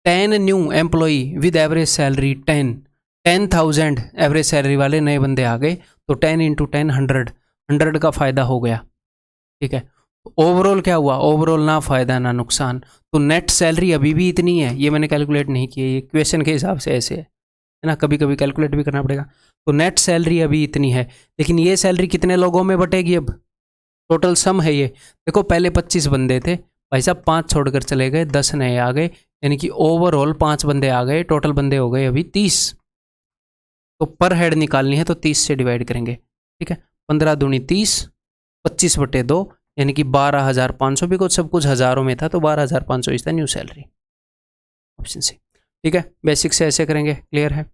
Speaker 1: 10 new employee with average salary 10,000 average salary वाले नए बंदे आ गए, तो 10 × 10 100 का फ़ायदा हो गया, ठीक है। ओवरऑल क्या हुआ, ओवरऑल ना फ़ायदा ना नुकसान, तो नेट सैलरी अभी भी इतनी है। ये मैंने कैलकुलेट नहीं की है, ये क्वेश्चन के हिसाब से ऐसे है ना, कभी कभी कैलकुलेट भी करना पड़ेगा। तो नेट सैलरी अभी इतनी है, लेकिन ये सैलरी कितने लोगों में बटेगी, अब टोटल सम है ये। देखो पहले 25 बंदे थे भाई साहब, 5 छोड़कर चले गए, 10 नए आ गए, यानी कि ओवरऑल 5 बंदे आ गए, टोटल बंदे हो गए अभी 30। तो पर हेड निकालनी है तो 30 से डिवाइड करेंगे, ठीक है। 15 दूनी 30, 25/2 यानी कि 12,500, भी कुछ सब कुछ हज़ारों में था, तो 12,500 is the new salary, option c, ठीक है। बेसिक से ऐसे करेंगे, क्लियर है।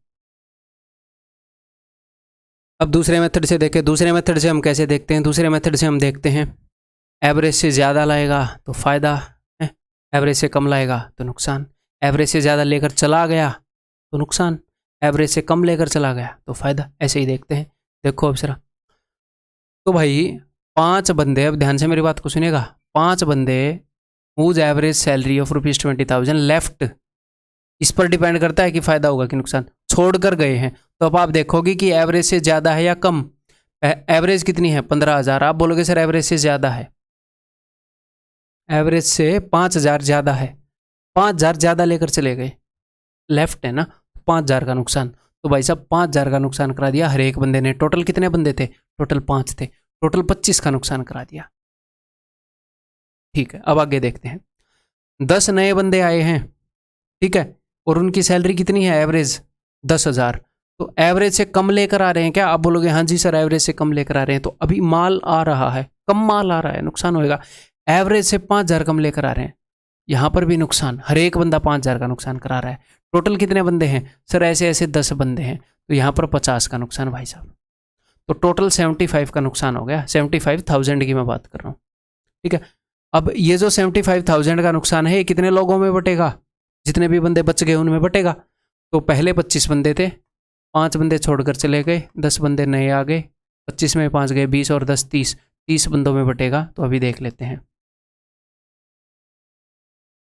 Speaker 1: अब दूसरे मेथड से देखें, दूसरे मेथड से हम कैसे देखते हैं, दूसरे मेथड से हम देखते हैं एवरेज से ज़्यादा लाएगा तो फ़ायदा है, एवरेज से कम लाएगा तो नुकसान, एवरेज से ज़्यादा लेकर चला गया तो नुकसान, एवरेज से कम लेकर चला गया तो फ़ायदा। ऐसे ही देखते हैं, देखो अब जरा। तो भाई 5 बंदे, अब ध्यान से मेरी बात को सुनिएगा, 5 बंदे हुज एवरेज सैलरी ऑफ ₹20,000 लेफ्ट, इस पर डिपेंड करता है कि फ़ायदा होगा कि नुकसान, छोड़ कर गए हैं। तो अब आप देखोगे कि एवरेज से ज़्यादा है या कम, एवरेज कितनी है 15,000, आप बोलोगे सर एवरेज से ज़्यादा है, एवरेज से 5,000 ज़्यादा है, 5,000 ज़्यादा लेकर चले गए, लेफ्ट है ना, 5,000 का नुकसान। तो भाई साहब 5,000 का नुकसान करा दिया हर एक बंदे ने। टोटल कितने बंदे थे, टोटल 5 थे, टोटल 25 का नुकसान करा दिया, ठीक है। अब आगे देखते हैं, 10 नए बंदे आए हैं, ठीक है, और उनकी सैलरी कितनी है एवरेज 10,000, तो एवरेज से कम लेकर आ रहे हैं क्या, आप बोलोगे हाँ जी सर एवरेज से कम लेकर आ रहे हैं, तो अभी माल आ रहा है, कम माल आ रहा है, नुकसान होएगा। एवरेज से 5,000 कम लेकर आ रहे हैं, यहाँ पर भी नुकसान, हर एक बंदा 5,000 का नुकसान करा रहा है। टोटल कितने बंदे हैं सर, ऐसे ऐसे 10 बंदे हैं, तो यहाँ पर 50 का नुकसान भाई साहब, तो टोटल 75 का नुकसान हो गया, 75,000 की मैं बात कर रहा हूँ, ठीक है। अब ये जो 75,000 का नुकसान है, ये कितने लोगों में बटेगा, जितने भी बंदे बच गए उनमें बटेगा। तो पहले 25 बंदे थे, 5 बंदे छोड़कर चले गए, 10 बंदे नए आ गए, 25 में 5 गए 20 और 10 30, 30 बंदों में बटेगा। तो अभी देख लेते हैं,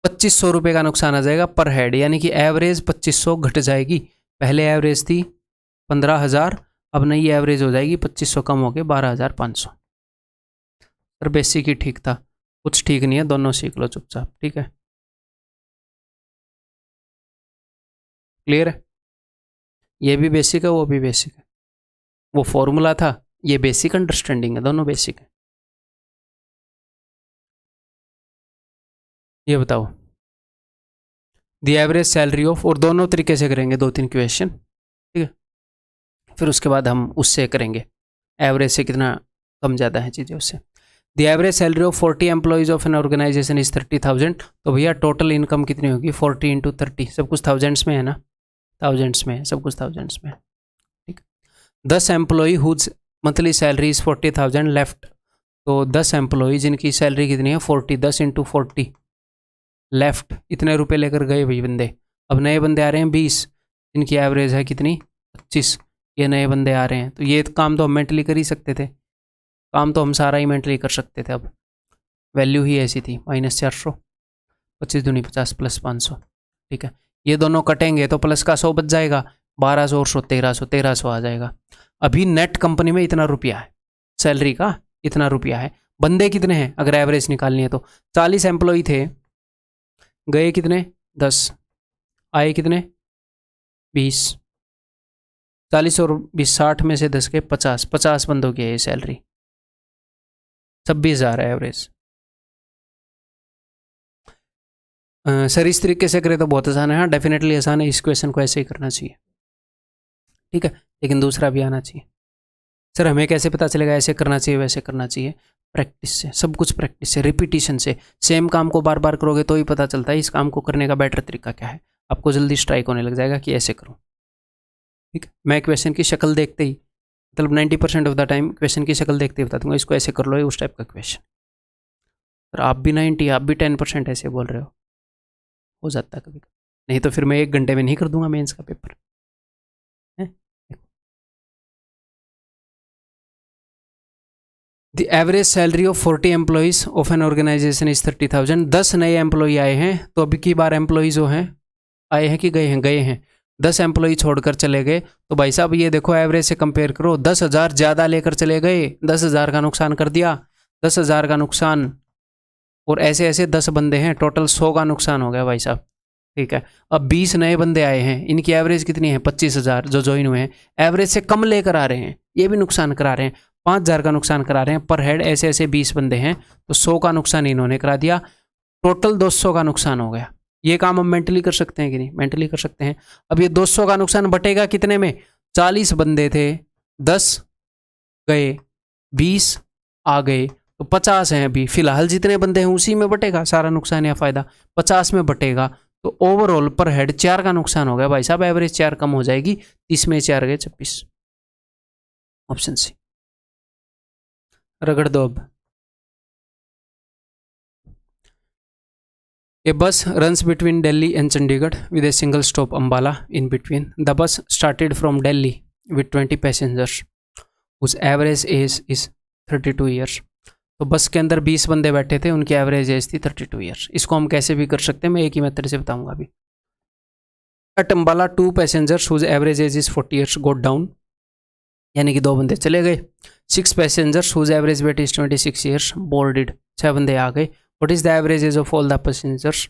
Speaker 1: 2500 रुपये का नुकसान आ जाएगा पर हेड, यानी कि एवरेज 2500 घट जाएगी। पहले एवरेज थी 15,000, अब नई एवरेज हो जाएगी 2500 कम हो के 12,500। सर बेसिक ही ठीक था, कुछ ठीक नहीं है, दोनों सीख लो चुपचाप, ठीक है। क्लियर है? ये भी बेसिक है, वो भी बेसिक है। वो फॉर्मूला था, ये बेसिक अंडरस्टैंडिंग है, दोनों बेसिक है। ये बताओ द एवरेज सैलरी ऑफ, और दोनों तरीके से करेंगे, 2-3 क्वेश्चन, ठीक है। फिर उसके बाद हम उससे करेंगे एवरेज से कितना कम ज़्यादा है चीज़ें उससे। The average salary of 40 employees of an organization is 30,000। तो भैया टोटल इनकम कितनी होगी? 40 × 30, सब कुछ थाउजेंड्स में है ना, थाउजेंड्स में है, सब कुछ थाउजेंड्स में है, ठीक। 10 employee whose monthly salary is 40,000 left. तो 10 एम्प्लॉई जिनकी सैलरी कितनी है 40, 10 × 40 लेफ्ट, इतने रुपए लेकर गए भाई बंदे। अब नए बंदे आ रहे हैं 20, जिनकी एवरेज है कितनी 25, ये नए बंदे आ रहे हैं। तो ये काम तो हम मेंटली कर ही सकते थे, काम तो हम सारा ही मेंटली कर सकते थे। अब वैल्यू ही ऐसी थी, -400, 25 दूनी 50 + 500, ठीक है। ये दोनों कटेंगे तो प्लस का 100 बच जाएगा, 1200 और 100 1300 आ जाएगा। अभी नेट कंपनी में इतना रुपया है, सैलरी का इतना रुपया है। बंदे कितने हैं अगर एवरेज निकालनी है तो? 40 एम्प्लॉई थे, गए कितने 10, आए कितने 20, 40 और 20 60 में से 10 के 50, 50 बंदों की है ये सैलरी, 26,000 है एवरेज। सर इस तरीके से करें तो बहुत आसान है। हाँ डेफिनेटली आसान है, इस क्वेश्चन को ऐसे ही करना चाहिए, ठीक है, लेकिन दूसरा भी आना चाहिए। सर हमें कैसे पता चलेगा ऐसे करना चाहिए वैसे करना चाहिए? प्रैक्टिस से, सब कुछ प्रैक्टिस से, रिपीटिशन से। सेम काम को बार बार करोगे तो ही पता चलता है इस काम को करने का बेटर तरीका क्या है। आपको जल्दी स्ट्राइक होने लग जाएगा कि ऐसे करूँ, ठीक है। मैं क्वेश्चन की शक्ल देखते ही, मतलब 90% ऑफ द टाइम क्वेश्चन की शक्ल देखते ही बता दूंगा इसको ऐसे कर लो, उस टाइप का क्वेश्चन। सर आप भी 90, आप भी 10% ऐसे बोल रहे हो जाता है कभी, नहीं तो फिर मैं 1 घंटे में नहीं कर दूंगा मेंस का पेपर है। The average salary of 40 employees of an organization is 30,000। 10 नए एम्प्लॉई आए हैं, तो अभी की बार एम्प्लॉइज जो हैं आए हैं कि गए हैं? गए हैं। 10 एम्प्लॉई छोड़कर चले गए, तो भाई साहब ये देखो एवरेज से कंपेयर करो, 10,000 ज़्यादा लेकर चले गए, 10,000 का नुकसान कर दिया, 10,000 का नुकसान, और ऐसे ऐसे 10 बंदे हैं, टोटल 100 का नुकसान हो गया भाई साहब, ठीक है। अब 20 नए बंदे आए हैं, इनकी एवरेज कितनी है 25,000, जो ज्वाइन हुए हैं, एवरेज से कम लेकर आ रहे हैं, ये भी नुकसान करा रहे हैं, 5,000 का नुकसान करा रहे हैं पर हेड। ऐसे ऐसे 20 बंदे हैं, तो 100 का नुकसान इन्होंने करा दिया, टोटल 200 का नुकसान हो गया। ये काम हम मेंटली कर सकते हैं कि नहीं? मेंटली कर सकते हैं। अब ये 200 का नुकसान बटेगा कितने में? 40 बंदे थे, 10 गए, 20 आ गए, तो 50 हैं अभी फिलहाल, जितने बंदे हैं उसी में बटेगा सारा नुकसान या फायदा, 50 में बटेगा। तो ओवरऑल पर हेड 4 का नुकसान हो गया भाई साहब, एवरेज 4 कम हो जाएगी, 30 में 4 गए 26, ऑप्शन सी। रगड़ दो अब। A bus runs between Delhi and Chandigarh with a single stop Ambala in between. The bus started from Delhi with 20 passengers whose average age is 32 years. तो बस के अंदर 20 बंदे बैठे थे, उनकी एवरेज एज थी 32 ईयर्स। इसको हम कैसे भी कर सकते हैं, मैं एक ही मेथड से बताऊंगा अभी। At Ambala 2 passengers whose average age is 40 years got down, यानी कि 2 बंदे चले गए। 6 passengers whose average weight is 26 years boarded, 6 बंदे आ गए। What is the average age of all the passengers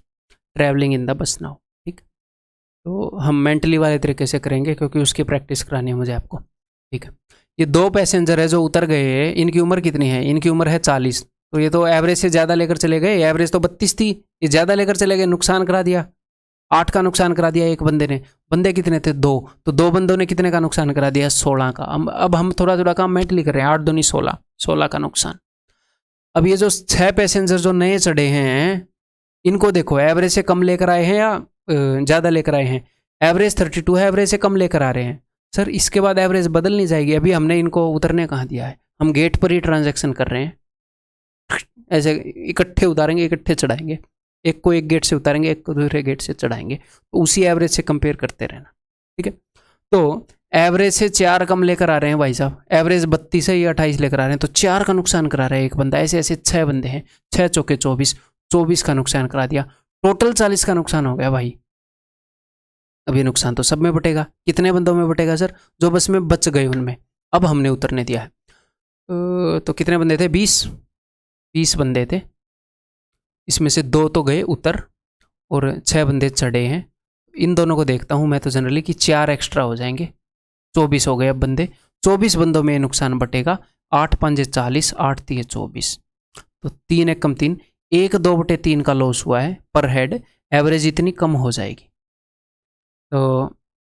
Speaker 1: travelling in the bus now, ठीक। तो हम मेंटली वाले तरीके से करेंगे क्योंकि उसकी प्रैक्टिस करानी है मुझे आपको, ठीक है। ये 2 पैसेंजर है जो उतर गए हैं, इनकी उम्र कितनी है? इनकी उम्र है 40, तो ये तो एवरेज से ज़्यादा लेकर चले गए, एवरेज तो 32 थी, ये ज़्यादा लेकर चले गए, नुकसान करा दिया, 8 का नुकसान करा दिया एक बंदे ने। बंदे कितने थे? 2, तो 2 बंदों ने कितने का नुकसान करा दिया? 16 का। अब हम थोड़ा थोड़ा काम मेंटली कर रहे हैं, 8 दूनी 16, 16 का नुकसान। अब ये जो 6 पैसेंजर जो नए चढ़े हैं, इनको देखो एवरेज से कम लेकर आए हैं या ज़्यादा लेकर आए हैं? एवरेज 32 है, एवरेज से कम लेकर आ रहे हैं। सर इसके बाद एवरेज बदल नहीं जाएगी? अभी हमने इनको उतरने कहाँ दिया है, हम गेट पर ही ट्रांजैक्शन कर रहे हैं, ऐसे इकट्ठे उतारेंगे इकट्ठे चढ़ाएंगे, एक को एक गेट से उतारेंगे एक को दूसरे गेट से चढ़ाएंगे, तो उसी एवरेज से कंपेयर करते रहना, ठीक है। तो एवरेज से 4 कम लेकर आ रहे हैं भाई साहब, एवरेज 32 है, ये 28 लेकर आ रहे हैं, तो 4 का नुकसान करा रहा है एक बंदा। ऐसे ऐसे 6 बंदे हैं, 6 चौके 24, 24 का नुकसान करा दिया, टोटल 40 का नुकसान हो गया भाई। अब ये नुकसान तो सब में बटेगा, कितने बंदों में बटेगा सर? जो बस में बच गए उनमें। अब हमने उतरने दिया है, तो कितने बंदे थे? 20 बंदे थे, इसमें से 2 तो गए उतर और 6 बंदे चढ़े हैं। इन दोनों को देखता हूँ मैं तो जनरली कि 4 एक्स्ट्रा हो जाएंगे, 24 हो गए अब बंदे। 24 बंदों में नुकसान बटेगा, 8 5 40, 8 3 24, तो 3 1 कम 3, 1/2/3 का लॉस हुआ है पर हेड। एवरेज इतनी कम हो जाएगी। तो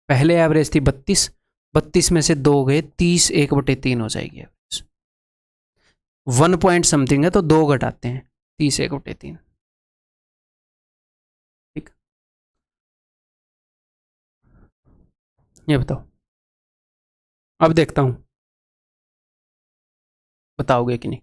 Speaker 1: पहले एवरेज थी 32, 32 में से 2 गए, 30, 1/3 हो जाएगी एवरेज। 1 पॉइंट समथिंग है तो 2 घटाते हैं, 30 1/3। ठीक, ये बताओ, अब देखता हूं बताओगे कि नहीं।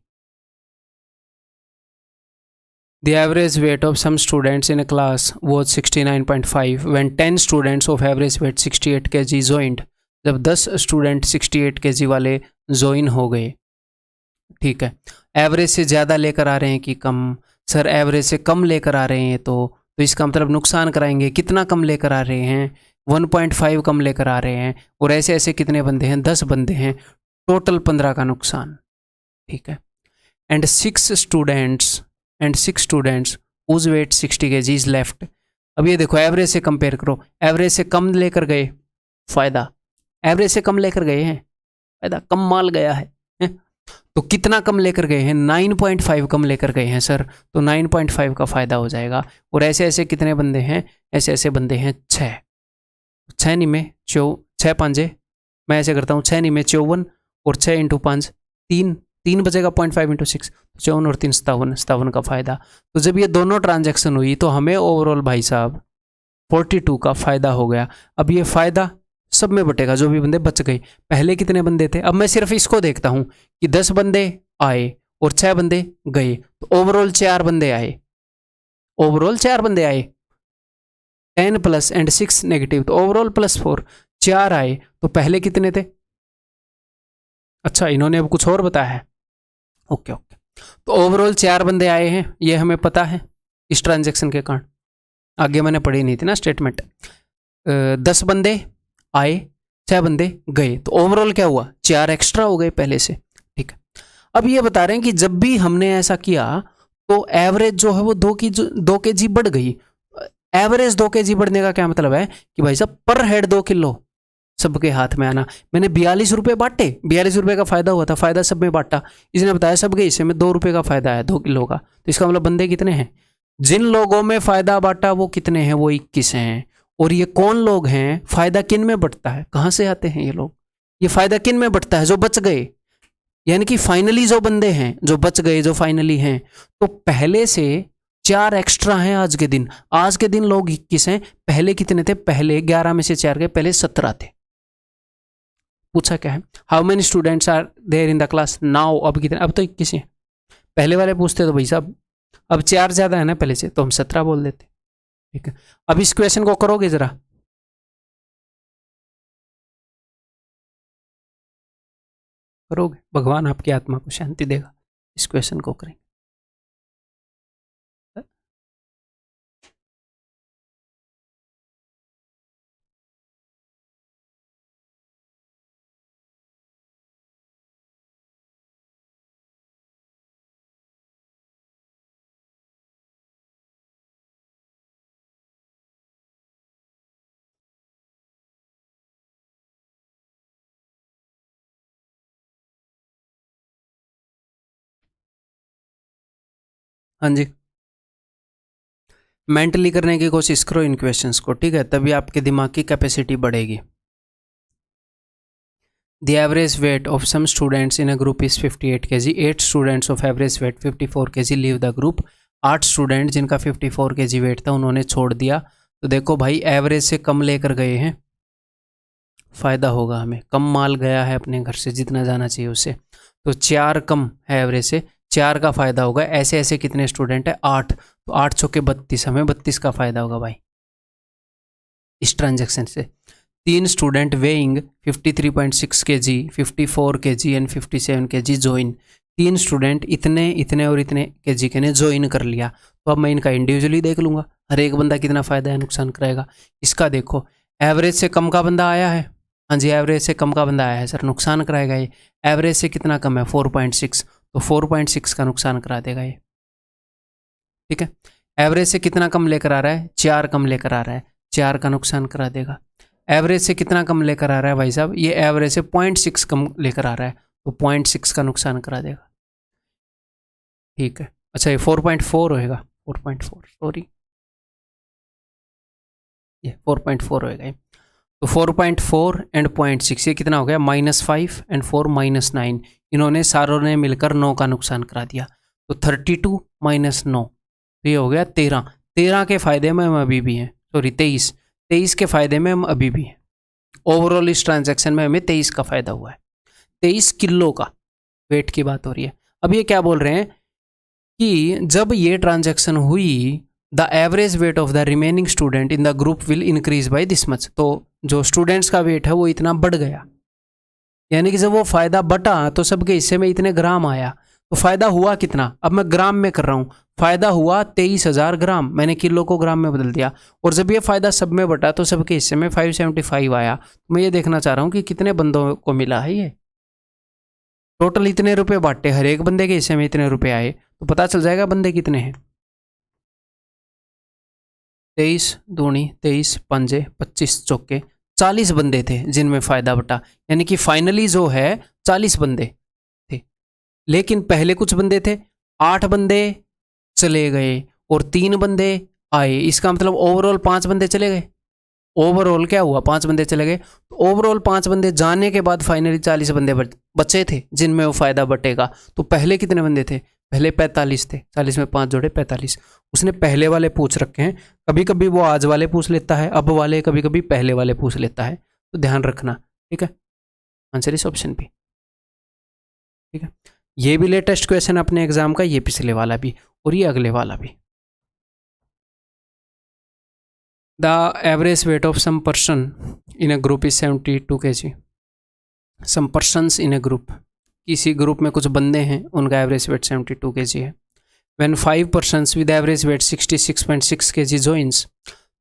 Speaker 1: The average weight of some students in a class was 69.5 when 10 students of average weight 68 kg joined. जब 10 स्टूडेंट 68 kg वाले ज्वाइन हो गए, ठीक है। एवरेज से ज़्यादा लेकर आ रहे हैं कि कम? सर एवरेज से कम लेकर आ रहे हैं तो इसका मतलब नुकसान कराएंगे। कितना कम लेकर आ रहे हैं? 1.5 कम लेकर आ रहे हैं। और ऐसे ऐसे कितने बंदे हैं? 10 बंदे हैं, टोटल 15 का नुकसान, ठीक है। And 6 students whose weight 60 kg is left. अब ये देखो, एवरेज से कंपेयर करो, एवरेज से कम लेकर गए फायदा, एवरेज से कम लेकर गए हैं फायदा, कम माल गया है, तो कितना कम लेकर गए हैं? 9.5 कम लेकर गए हैं सर, तो 9.5 का फायदा हो जाएगा। और ऐसे ऐसे कितने बंदे हैं? ऐसे ऐसे बंदे हैं 6, 6 नहीं में 6 5, मैं ऐसे करता हूँ, 6 नहीं में 54 और 6 × 5 3 बचेगा, 0.5 × 6 54 और 3 57 का फायदा। तो जब ये दोनों ट्रांजैक्शन हुई तो हमें ओवरऑल भाई साहब 42 का फायदा हो गया। अब ये फायदा सब में बटेगा, जो भी बंदे बच गए। पहले कितने बंदे थे? अब मैं सिर्फ इसको देखता हूं कि 10 बंदे आए और 6 बंदे गए, तो ओवरऑल 4 बंदे आए, ओवरऑल 4 बंदे आए, 10 प्लस एंड 6 नेगेटिव, तो ओवरऑल +4, 4 आए। तो पहले कितने थे? अच्छा, इन्होंने अब कुछ और बताया है, ओके। तो ओवरऑल 4 बंदे आए हैं, ये हमें पता है इस ट्रांजैक्शन के कारण, आगे मैंने पढ़ी नहीं थी ना स्टेटमेंट। 10 बंदे आए, 6 बंदे गए, तो ओवरऑल क्या हुआ? 4 एक्स्ट्रा हो गए पहले से, ठीक है। अब ये बता रहे हैं कि जब भी हमने ऐसा किया तो एवरेज जो है वो 2 kg बढ़ गई। एवरेज 2 kg बढ़ने का क्या मतलब है कि भाई साहब पर हेड 2 किलो सबके हाथ में आना। मैंने 42 रुपये बांटे, 42 रुपये का फायदा हुआ था, फायदा सब में बांटा। इसने बताया सबके हिस्से में 2 रुपये का फायदा है 2 किलो का, तो इसका मतलब बंदे कितने हैं? जिन लोगों में फायदा बांटा वो कितने हैं? वो 21 हैं। और ये कौन लोग हैं? फायदा किन में बटता है? कहाँ से आते हैं ये लोग? ये फायदा किन में बटता है? जो बच गए, यानी कि फाइनली जो बंदे हैं, जो बच गए, जो फाइनली हैं। तो पहले से 4 एक्स्ट्रा हैं आज के दिन। आज के दिन लोग 21 हैं, पहले कितने थे? पहले 11 में से 4 गए, पहले 17 थे। पूछा क्या है? How many students are there in the class now? अब कितने? अब तो 21 हैं। पहले वाले पूछते तो भाई साहब अब 4 ज़्यादा है ना पहले से, तो हम 17 बोल देते, ठीक है। अब इस क्वेश्चन को करोगे जरा, करोगे? भगवान आपकी आत्मा को शांति देगा, इस क्वेश्चन को करेंगे। हाँ जी, मेंटली करने की कोशिश करो इन क्वेश्चंस को, ठीक है, तभी आपके दिमाग की कैपेसिटी बढ़ेगी। The average weight of some students in a group is 58 kg. 8 students of average weight 54 kg leave the group. 8 student जिनका 54 kg वेट था उन्होंने छोड़ दिया। तो देखो भाई, एवरेज से कम लेकर गए हैं, फ़ायदा होगा हमें, कम माल गया है अपने घर से जितना जाना चाहिए उससे, तो 4 कम है एवरेज से, 4 का फ़ायदा होगा। ऐसे ऐसे कितने स्टूडेंट है? 8, तो 8 चौके 32, हमें 32 का फ़ायदा होगा भाई इस ट्रांजैक्शन से। 3 student weighing 53.6 kg, 54 kg and 57 kg join. 3 student इतने इतने और इतने kg के ने ज्वाइन कर लिया। तो अब मैं इनका इंडिविजुअली देख लूँगा, हर एक बंदा कितना फ़ायदा है नुकसान कराएगा। इसका देखो, एवरेज से कम का बंदा आया है, हाँ जी एवरेज से कम का बंदा आया है सर, नुकसान कराएगा ये। एवरेज से कितना कम है 4.6, तो 4.6 का नुकसान करा देगा ये, ठीक है। एवरेज से कितना कम लेकर आ रहा है, 4 कम लेकर आ रहा है, 4 का नुकसान करा देगा। एवरेज से कितना कम लेकर आ रहा है भाई साहब, ये एवरेज से 0.6 कम लेकर आ रहा है, तो 0.6 का नुकसान करा देगा, ठीक है। अच्छा ये 4.4 होएगा, 4.4 सॉरी, ये 4.4 होएगा ये। तो 4.4 एंड 0.6 ये कितना हो गया, -5 एंड 4 -9। इन्होंने सारों ने मिलकर 9 का नुकसान करा दिया। तो 32 - 9 तो ये हो गया 13। 13 के फायदे में हम अभी भी हैं, सॉरी 23 के फायदे में हम अभी भी हैं। ओवरऑल इस ट्रांजैक्शन में हमें 23 का फायदा हुआ है, 23 किलो का वेट की बात हो रही है। अब ये क्या बोल रहे हैं कि जब ये ट्रांजैक्शन हुई, the average weight of the remaining student in the group will increase by this much. तो जो स्टूडेंट्स का वेट है वो इतना बढ़ गया, यानी कि जब वो फायदा बटा तो सबके हिस्से में इतने ग्राम आया। तो फायदा हुआ कितना, अब मैं ग्राम में कर रहा हूँ, फायदा हुआ 23,000 ग्राम, मैंने किलो को ग्राम में बदल दिया। और जब ये फायदा सब में बटा तो सबके हिस्से में 575 आया। तो मैं ये देखना चाह रहा हूँ कि कितने बंदों को मिला है ये, टोटल इतने रुपए बांटे, हर एक बंदे के हिस्से में इतने रुपए आए, तो पता चल जाएगा बंदे कितने हैं। 23 दूनी 23 पंजे 25 चौके 40 बंदे थे जिनमें फायदा बटा, यानी कि फाइनली जो है 40 बंदे थे। लेकिन पहले कुछ बंदे थे, 8 बंदे चले गए और 3 बंदे आए, इसका मतलब ओवरऑल 5 बंदे चले गए। ओवरऑल क्या हुआ, 5 बंदे चले गए। तो ओवरऑल 5 बंदे जाने के बाद फाइनली 40 बंदे बचे थे जिनमें वो फायदा बटेगा। तो पहले कितने बंदे थे, पहले 45 थे, 40 में 5 जोड़े 45। उसने पहले वाले पूछ रखे हैं, कभी कभी वो आज वाले पूछ लेता है, अब वाले, कभी कभी पहले वाले पूछ लेता है, तो ध्यान रखना, ठीक है। आंसर इस ऑप्शन बी, ठीक है। ये भी लेटेस्ट क्वेश्चन अपने एग्जाम का, ये पिछले वाला भी और ये अगले वाला भी। The average weight of some person in a group is 72 kg. Some persons in a group, किसी ग्रुप में कुछ बंदे हैं, उनका एवरेज वेट 72 kg है। When 5 persons with average weight 66.6 kg joins,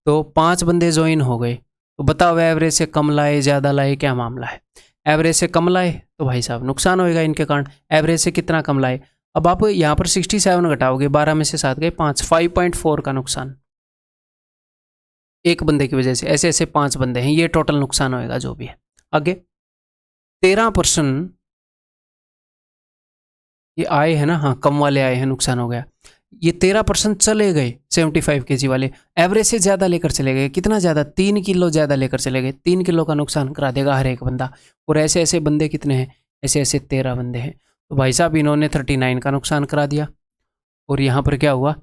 Speaker 1: तो 5 बंदे ज्वाइन हो गए, तो बताओ एवरेज से कम लाए ज़्यादा लाए, क्या मामला है। एवरेज से कम लाए तो भाई साहब नुकसान होएगा इनके कारण। एवरेज से कितना कम लाए, अब आप यहाँ पर 67 घटाओगे, 12 में से 7 गए 5, 5.4 का नुकसान एक बंदे की वजह से। ऐसे ऐसे 5 बंदे हैं, ये टोटल नुकसान होएगा जो भी है। आगे 13% ये आए हैं ना, हाँ कम वाले आए हैं, नुकसान हो गया। ये 13% चले गए 75 kg वाले, एवरेज से ज़्यादा लेकर चले गए। कितना ज़्यादा, 3 किलो ज़्यादा लेकर चले गए, 3 किलो का नुकसान करा देगा हर एक बंदा। और ऐसे ऐसे बंदे कितने हैं, ऐसे ऐसे 13 बंदे हैं। तो भाई साहब इन्होंने 39 का नुकसान करा दिया। और यहाँ पर क्या हुआ,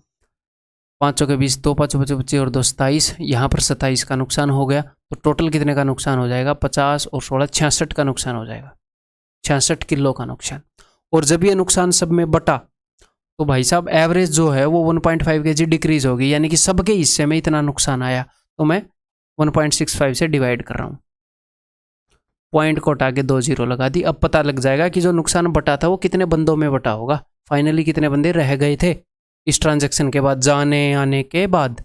Speaker 1: 5 के 20, 2 5 25 और 2 27, यहाँ पर 27 का नुकसान हो गया। तो टोटल कितने का नुकसान हो जाएगा, 50 और 16 66 का नुकसान हो जाएगा, 66 किलो का नुकसान। और जब ये नुकसान सब में बटा तो भाई साहब एवरेज जो है वो 1.5 kg डिक्रीज होगी, यानी कि सबके हिस्से में इतना नुकसान आया। तो मैं 1.65 से डिवाइड कर रहा हूँ, पॉइंट को हटा के 2 0 लगा दी। अब पता लग जाएगा कि जो नुकसान बटा था वो कितने बंदों में बटा होगा, फाइनली कितने बंदे रह गए थे इस ट्रांजैक्शन के बाद, जाने आने के बाद।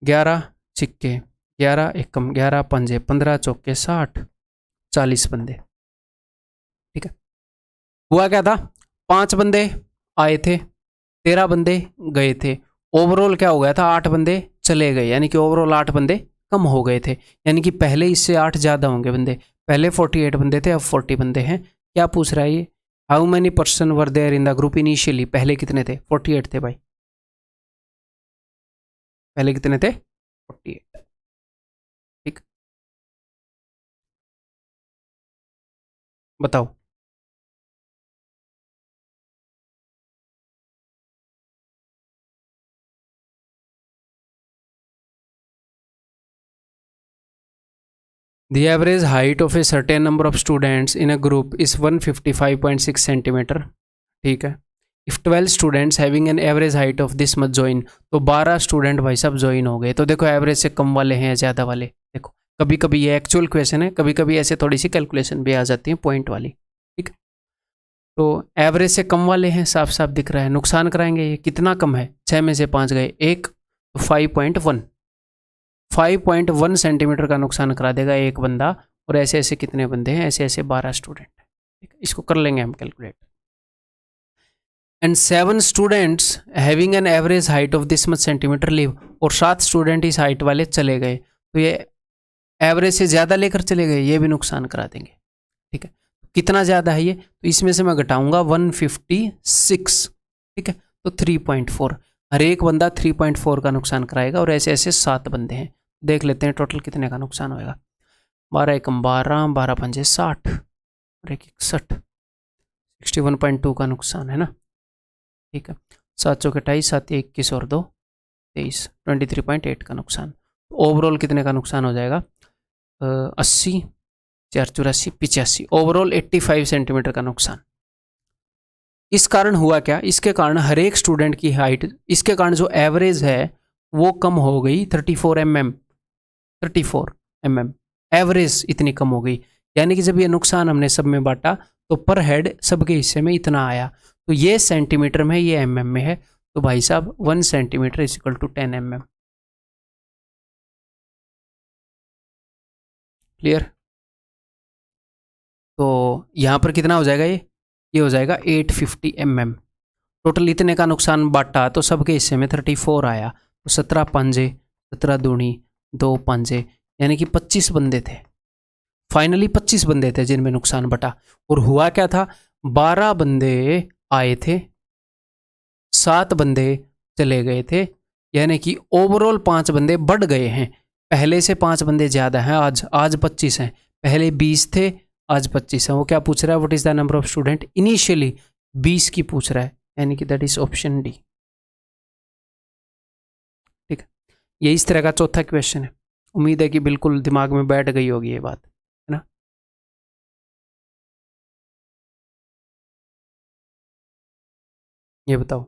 Speaker 1: 11 सिक्के 11 एकम 11 पंजे 15 चौके 60, 40 बंदे, ठीक है। हुआ क्या था, 5 बंदे आए थे, 13 बंदे गए थे। ओवरऑल क्या हो गया था, 8 बंदे चले गए, यानी कि ओवरऑल 8 बंदे कम हो गए थे, यानी कि पहले इससे 8 ज़्यादा होंगे बंदे। पहले 48 बंदे थे, अब 40 बंदे हैं। क्या पूछ रहा है ये, how many person were there in the group initially, पहले कितने थे, 48 थे भाई, पहले कितने थे 48, ठीक। बताओ The average height of a certain number of students in a group is 155.6 centimeter, ठीक है। If 12 students having an average height of this much join, तो 12 स्टूडेंट भाई साहब ज्वाइन हो गए। तो देखो एवरेज से कम वाले हैं या ज़्यादा वाले, देखो कभी कभी ये एक्चुअल क्वेश्चन है, कभी कभी ऐसे थोड़ी सी कैलकुलेशन भी आ जाती है पॉइंट वाली, ठीक। तो एवरेज से कम वाले हैं, साफ साफ दिख रहा है। नुकसान कराएंगे, ये कितना कम है, 6 में से 5 गए, 1 तो 5.1 सेंटीमीटर का नुकसान करा देगा एक बंदा। और ऐसे ऐसे कितने बंदे हैं, ऐसे ऐसे 12 स्टूडेंट, ठीक है। इसको कर लेंगे हम calculate. And 7 students having an average height of this much centimetre leave, और 7 स्टूडेंट इस हाइट वाले चले गए, तो ये एवरेज से ज़्यादा लेकर चले गए, ये भी नुकसान करा देंगे, ठीक है। कितना ज़्यादा है ये, तो इसमें से मैं घटाऊंगा 156, ठीक है। तो 3.4, हर एक बंदा 3.4 का नुकसान कराएगा, और ऐसे ऐसे 7 बंदे हैं। देख लेते हैं टोटल कितने का नुकसान होएगा। 12 एकम 12, 12 पंजे 60 और 1 61, 61.2 का नुकसान है ना, ठीक है। 7 चौके 28, 7 21 और 2 23, 23.8 का नुकसान। ओवरऑल कितने का नुकसान हो जाएगा, 80, 4 84, 85, ओवरऑल 85 सेंटीमीटर का नुकसान। इस कारण हुआ क्या, इसके कारण हर एक स्टूडेंट की हाइट, इसके कारण जो एवरेज है वो कम हो गई 34 mm, एवरेज इतनी कम हो गई। यानी कि जब ये नुकसान हमने सब में बांटा तो पर हेड सबके हिस्से में इतना आया। तो ये सेंटीमीटर में, ये mm में है, तो भाई साहब 1 centimetre is equal to 10 mm। Clear. तो यहाँ पर कितना हो जाएगा, ये हो जाएगा 850 mm। टोटल इतने का नुकसान बांटा तो सबके हिस्से में 34 आया, तो 17 पंजे, 17 दूनी 2 पंजे, यानी कि 25 बंदे थे। फाइनली 25 बंदे थे जिनमें नुकसान बटा। और हुआ क्या था, 12 बंदे आए थे, 7 बंदे चले गए थे, यानी कि ओवरऑल 5 बंदे बढ़ गए हैं। पहले से 5 बंदे ज़्यादा हैं, आज 25 हैं, पहले 20 थे, आज 25 हैं। वो क्या पूछ रहा है, what is the number of student, initially 20 की पूछ रहा है, यानी कि दैट इज ऑप्शन डी, ठीक है। ये इस तरह का चौथा क्वेश्चन है। उम्मीद है कि बिल्कुल दिमाग में बैठ गई होगी ये बात, है ना। ये बताओ,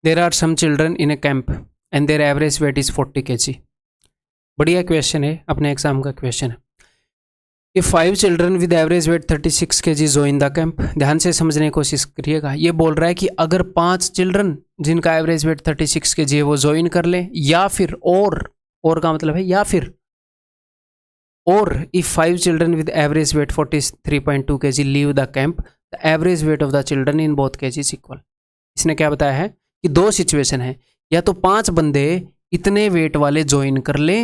Speaker 1: there are some children in a camp and their average weight is 40 kg। बढ़िया क्वेश्चन है, अपने एग्जाम का क्वेश्चन है। If 5 children with average weight 36 kg join the camp, ध्यान से समझने की कोशिश करिएगा। ये बोल रहा है कि अगर 5 चिल्ड्रन जिनका एवरेज वेट 36 kg है वो ज्वाइन कर ले, या फिर और का मतलब है या फिर, और if 5 children with average weight 43.2 kg leave the camp, the average weight of the children in both cases equal. इसने क्या बताया है कि 2 सिचुएशन है, या तो 5 बंदे इतने वेट वाले ज्वाइन कर ले,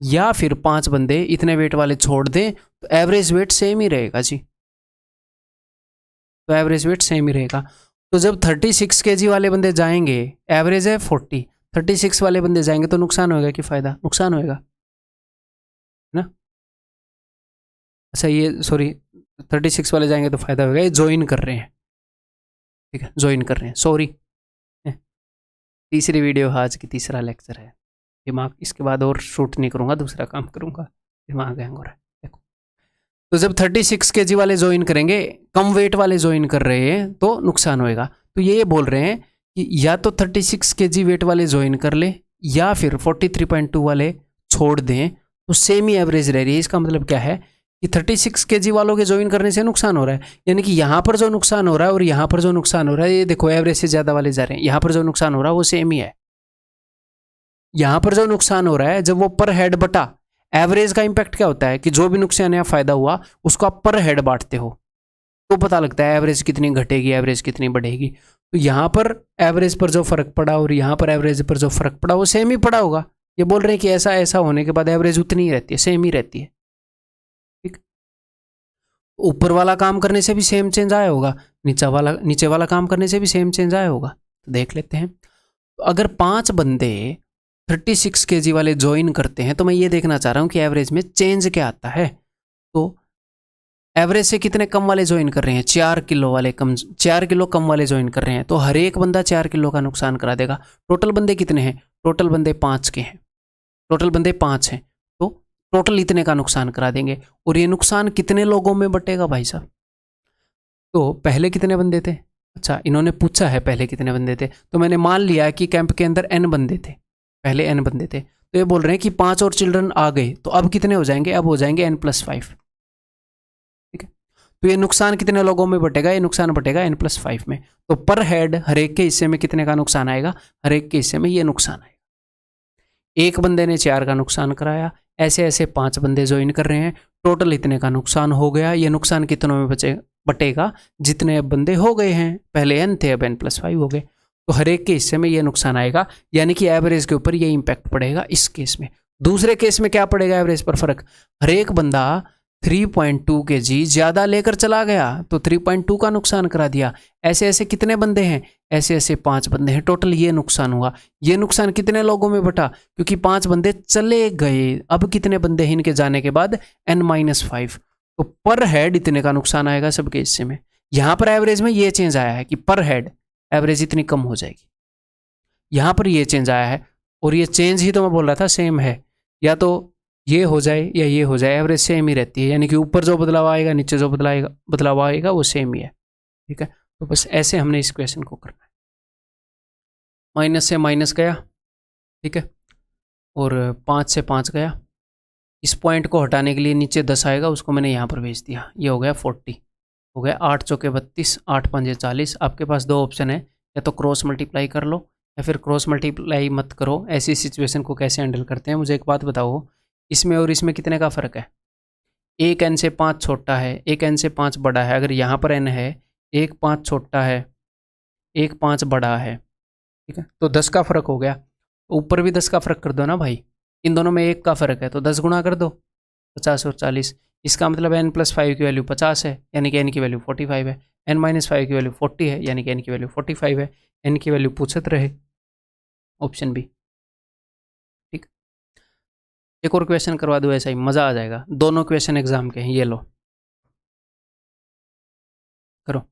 Speaker 1: या फिर 5 बंदे इतने वेट वाले छोड़ दें, तो एवरेज वेट सेम ही रहेगा जी, तो एवरेज वेट सेम ही रहेगा। तो जब 36 kg वाले बंदे जाएंगे, एवरेज है 40, 36 वाले बंदे जाएंगे तो नुकसान होगा कि फायदा, नुकसान होगा ना। अच्छा ये सॉरी, 36 वाले जाएंगे तो फायदा होगा, ये ज्वाइन कर रहे हैं, ठीक है, ज्वाइन कर रहे हैं, सॉरी। तीसरी वीडियो आज की, तीसरा लेक्चर है। दिमाग इसके बाद और शूट नहीं करूँगा, दूसरा काम करूँगा, दिमाग हैंग हो रहा है। देखो, तो जब 36 kg वाले ज्वाइन करेंगे, कम वेट वाले ज्वाइन कर रहे हैं तो नुकसान होएगा। तो ये बोल रहे हैं कि या तो 36 kg वेट वाले ज्वाइन कर ले, या फिर 43.2 वाले छोड़ दें, तो सेम ही एवरेज रह रही है। इसका मतलब क्या है कि 36 kg वालों के ज्वाइन करने से नुकसान हो रहा है, यानी कि यहाँ पर जो नुकसान हो रहा है और यहाँ पर जो नुकसान हो रहा है, ये देखो एवरेज से ज़्यादा वाले जा रहे हैं, यहाँ पर जो नुकसान हो रहा है वो सेम ही है। यहाँ पर जो नुकसान हो रहा है, जब वो पर हेड बटा, एवरेज का इम्पैक्ट क्या होता है कि जो भी नुकसान या फायदा हुआ उसको आप पर हेड बांटते हो तो पता लगता है एवरेज कितनी घटेगी, एवरेज कितनी बढ़ेगी। तो यहाँ पर एवरेज पर जो फर्क पड़ा और यहाँ पर एवरेज पर जो फर्क पड़ा वो सेम ही पड़ा होगा। ये बोल रहे हैं कि ऐसा ऐसा होने के बाद एवरेज उतनी ही रहती है, सेम ही रहती है, ठीक। ऊपर वाला काम करने से भी सेम चेंज आया होगा, नीचे वाला काम करने से भी सेम चेंज आया होगा। तो देख लेते हैं। तो अगर 5 बंदे 36 kg वाले ज्वाइन करते हैं, तो मैं ये देखना चाह रहा हूँ कि एवरेज में चेंज क्या आता है। तो एवरेज से कितने कम वाले ज्वाइन कर रहे हैं, 4 किलो वाले कम, 4 किलो कम वाले ज्वाइन कर रहे हैं, तो हर एक बंदा 4 किलो का नुकसान करा देगा। टोटल बंदे कितने हैं, टोटल बंदे 5 के हैं, टोटल बंदे 5 हैं, तो टोटल इतने का नुकसान करा देंगे। और ये नुकसान कितने लोगों में बटेगा भाई साहब, तो पहले कितने बंदे थे, अच्छा इन्होंने पूछा है पहले कितने बंदे थे, तो मैंने मान लिया कि कैंप के अंदर n बंदे थे, पहले n बंदे थे, तो ये बोल रहे हैं कि 5 और चिल्ड्रन आ गए, तो अब कितने हो जाएंगे, अब हो जाएंगे n+5। ठीक है, तो ये नुकसान कितने लोगों में बटेगा, ये नुकसान बटेगा n+5 में। तो पर हेड हर एक के हिस्से में कितने का नुकसान आएगा, हर एक के हिस्से में ये नुकसान आएगा। एक बंदे ने 4 का नुकसान कराया, ऐसे ऐसे 5 बंदे ज्वाइन कर रहे हैं, टोटल इतने का नुकसान हो गया। ये नुकसान कितनों में बटेगा, जितने अब बंदे हो गए हैं, पहले n थे अब n+5 हो गए, तो हर एक के हिस्से में ये नुकसान आएगा, यानी कि एवरेज के ऊपर ये इंपैक्ट पड़ेगा इस केस में। दूसरे केस में क्या पड़ेगा एवरेज पर फर्क, हर एक बंदा 3.2 kg ज़्यादा लेकर चला गया तो 3.2 का नुकसान करा दिया। ऐसे ऐसे कितने बंदे हैं, ऐसे ऐसे 5 बंदे हैं, टोटल ये नुकसान हुआ। ये नुकसान कितने लोगों में बटा, क्योंकि 5 बंदे चले गए, अब कितने बंदे हैं इनके जाने के बाद n-5, तो पर हेड इतने का नुकसान आएगा सबके हिस्से में। यहाँ पर एवरेज में ये चेंज आया है कि पर हेड एवरेज इतनी कम हो जाएगी, यहाँ पर ये चेंज आया है, और ये चेंज ही तो मैं बोल रहा था सेम है, या तो ये हो जाए या ये हो जाए, एवरेज सेम ही रहती है, यानी कि ऊपर जो बदलाव आएगा नीचे जो बदलाव आएगा वो सेम ही है। ठीक है, तो बस ऐसे हमने इस क्वेश्चन को करना है। माइनस से माइनस गया, ठीक है, और 5 से 5 गया, इस पॉइंट को हटाने के लिए नीचे 10 आएगा, उसको मैंने यहाँ पर भेज दिया, ये हो गया 40, हो गया 8 चौके 32, 8 पंजे 40। आपके पास 2 ऑप्शन है, या तो क्रॉस मल्टीप्लाई कर लो या फिर क्रॉस मल्टीप्लाई मत करो। ऐसी सिचुएशन को कैसे हैंडल करते हैं, मुझे एक बात बताओ, इसमें और इसमें कितने का फ़र्क है, एक n से 5 छोटा है, एक n से 5 बड़ा है। अगर यहाँ पर n है, एक 5 छोटा है, एक 5 बड़ा है, ठीक है, तो 10 का फ़र्क हो गया, ऊपर भी 10 का फ़र्क कर दो ना भाई, इन दोनों में 1 का फ़र्क है तो 10 गुणा कर दो, 50 और 40, इसका मतलब n+5 की वैल्यू 50 है, यानी कि n की वैल्यू 45 है, n-5 की वैल्यू 40 है, यानी कि n की वैल्यू 45 है, n की वैल्यू पूछत रहे, ऑप्शन बी। ठीक, एक और क्वेश्चन करवा दो, ऐसा ही मज़ा आ जाएगा, दोनों क्वेश्चन एग्जाम के हैं, ये लो करो।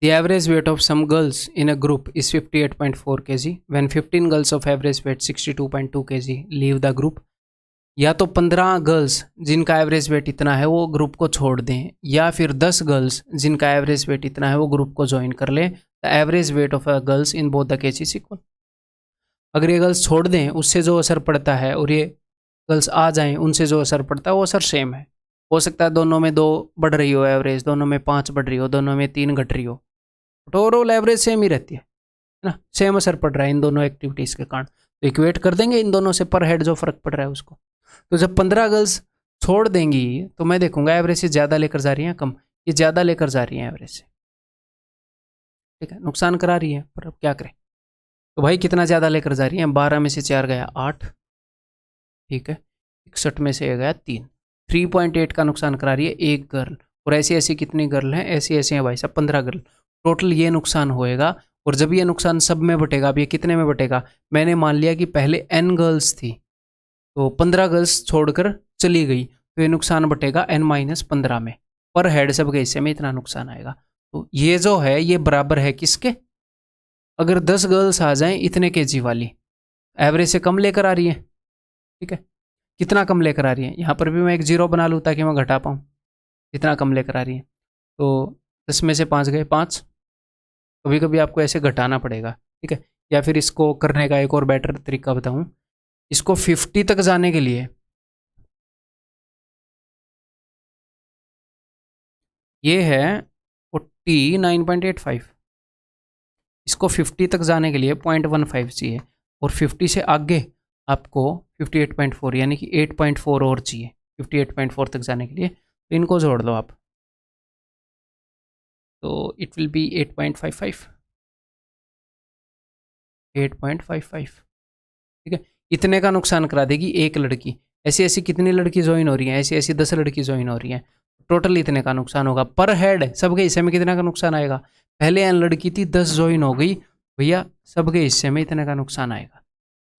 Speaker 1: The average weight of some girls in a group is 58.4 kg. When 15 girls of average weight 62.2 kg leave the group, या तो 15 गर्ल्स जिनका एवरेज वेट इतना है वो ग्रुप को छोड़ दें, या फिर 10 गर्ल्स जिनका एवरेज वेट इतना है वो ग्रुप को ज्वाइन कर लें। The average weight of a girls in both the case is equal. अगर ये गर्ल्स छोड़ दें उससे जो असर पड़ता है, और ये गर्ल्स आ जाएं उनसे जो असर पड़ता है वो असर सेम है। हो सकता है दोनों में 2 बढ़ रही हो एवरेज, दोनों में 5 बढ़ रही हो, दोनों में 3 घट रही हो, बट ओवरऑल एवरेज सेम ही रहती है ना, सेम असर पड़ रहा है इन दोनों एक्टिविटीज़ के कारण, तो इक्वेट कर देंगे इन दोनों से पर हेड जो फर्क पड़ रहा है उसको। तो जब 15 गर्ल्स छोड़ देंगी तो मैं देखूंगा एवरेज से ज़्यादा लेकर जा रही हैं कम, ये ज़्यादा लेकर जा रही हैं एवरेज से, ठीक है, नुकसान करा रही है, पर अब क्या करें। तो भाई कितना ज़्यादा लेकर जा रही हैं, 12 में से 4 गया 8, ठीक है, 61 में से गया 3, 3.8 का नुकसान करा रही है एक गर्ल, और ऐसी ऐसी कितनी गर्ल हैं, ऐसी ऐसी हैं भाई साहब 15 गर्ल, टोटल ये नुकसान होएगा। और जब ये नुकसान सब में बटेगा, अब ये कितने में बटेगा, मैंने मान लिया कि पहले n गर्ल्स थी तो 15 गर्ल्स छोड़कर चली गई, तो ये नुकसान बटेगा n-15 में, पर हेड सबके हिस्से में इतना नुकसान आएगा। तो ये जो है ये बराबर है किसके, अगर 10 गर्ल्स आ जाएं इतने केजी वाली, एवरेज से कम लेकर आ रही है, ठीक है, कितना कम लेकर आ रही है, यहाँ पर भी मैं एक 0 बना लूँ ताकि मैं घटा पाऊँ, इतना कम लेकर आ रही है, तो 10 में से 5 गए 5, कभी कभी आपको ऐसे घटाना पड़ेगा, ठीक है, या फिर इसको करने का एक और बेटर तरीका बताऊँ, इसको 50 तक जाने के लिए ये है 49.85, इसको 50 तक जाने के लिए 0.15 चाहिए, और 50 से आगे आपको 58.4 यानी कि 8.4 और चाहिए 58.4 तक जाने के लिए, तो इनको जोड़ लो आप, तो इट विल बी 8.55, 8.55, ठीक है, इतने का नुकसान करा देगी एक लड़की। ऐसी ऐसी कितनी लड़की ज्वाइन हो रही हैं, ऐसी ऐसी 10 लड़की ज्वाइन हो रही हैं, टोटल इतने का नुकसान होगा। पर हेड सबके हिस्से में कितने का नुकसान आएगा, पहले n लड़की थी 10 ज्वाइन हो गई भैया, सबके हिस्से में इतने का नुकसान आएगा।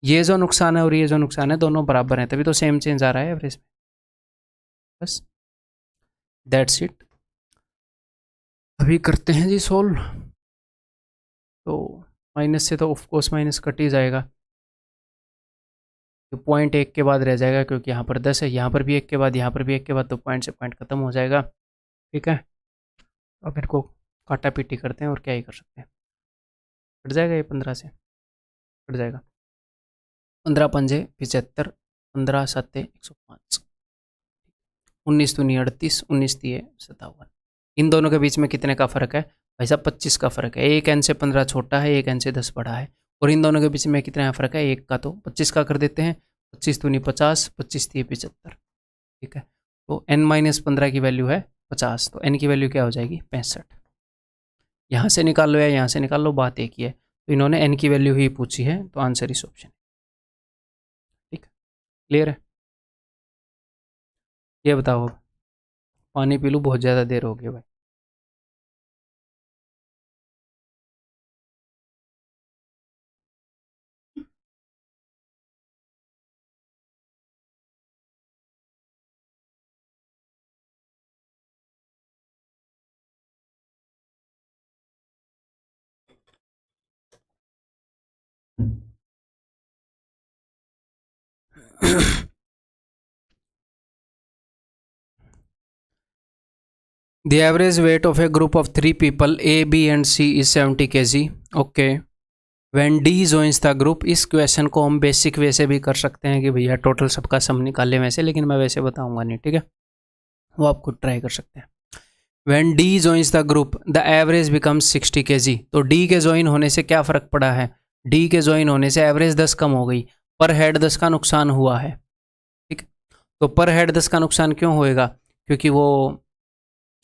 Speaker 1: ये जो नुकसान है और ये जो नुकसान है दोनों बराबर हैं, तभी तो सेम चेंज आ रहा है एवरेज में, बस दैट्स इट। अभी करते हैं जी सोल्व, तो माइनस से तो ऑफकोर्स माइनस कट ही जाएगा, तो पॉइंट 1 के बाद रह जाएगा, क्योंकि यहाँ पर 10 है, यहाँ पर भी 1 के बाद, यहाँ पर भी 1 के बाद, तो पॉइंट से पॉइंट खत्म हो जाएगा। ठीक है, अब इनको काटा पीटी करते हैं और क्या ही कर सकते हैं। कट जाएगा ये 15 से, कट जाएगा। 15 पंजे 75, 15 सत्ते 105, 19 दूनी 38, 19 दिए 57। इन दोनों के बीच में कितने का फ़र्क है भाई साहब? 25 का फ़र्क है। एक एन से 15 छोटा है, एक एन से 10 बड़ा है। और इन दोनों के बीच में कितना फ़र्क है? एक का। तो 25 का कर देते हैं। 25 दूनी 50, 25 दिए 75। ठीक है, तो n-15 की वैल्यू है 50, तो n की वैल्यू क्या हो जाएगी? 65। यहाँ से निकाल लो या यहाँ से निकाल लो, बात एक ही है। तो इन्होंने n की वैल्यू ही पूछी है, तो आंसर इस ऑप्शन। ठीक है, क्लियर है? ये बताओ, पानी पी लूँ, बहुत ज़्यादा देर हो गई भाई। The average weight of a group of 3 people A, B and C is 70 kg. Okay. When D joins the group, इस क्वेश्चन को हम बेसिक वे से भी कर सकते हैं कि भैया टोटल सबका सम निकाल लें वैसे, लेकिन मैं वैसे बताऊंगा नहीं। ठीक है, वो आप खुद ट्राई कर सकते हैं। When D joins the group, the average becomes 60 kg. तो D के ज्वाइन होने से क्या फ़र्क पड़ा है? D के ज्वाइन होने से एवरेज 10 कम हो गई, पर हेड 10 का नुकसान हुआ है। ठीक, तो पर हेड 10 का नुकसान क्यों होएगा? क्योंकि वो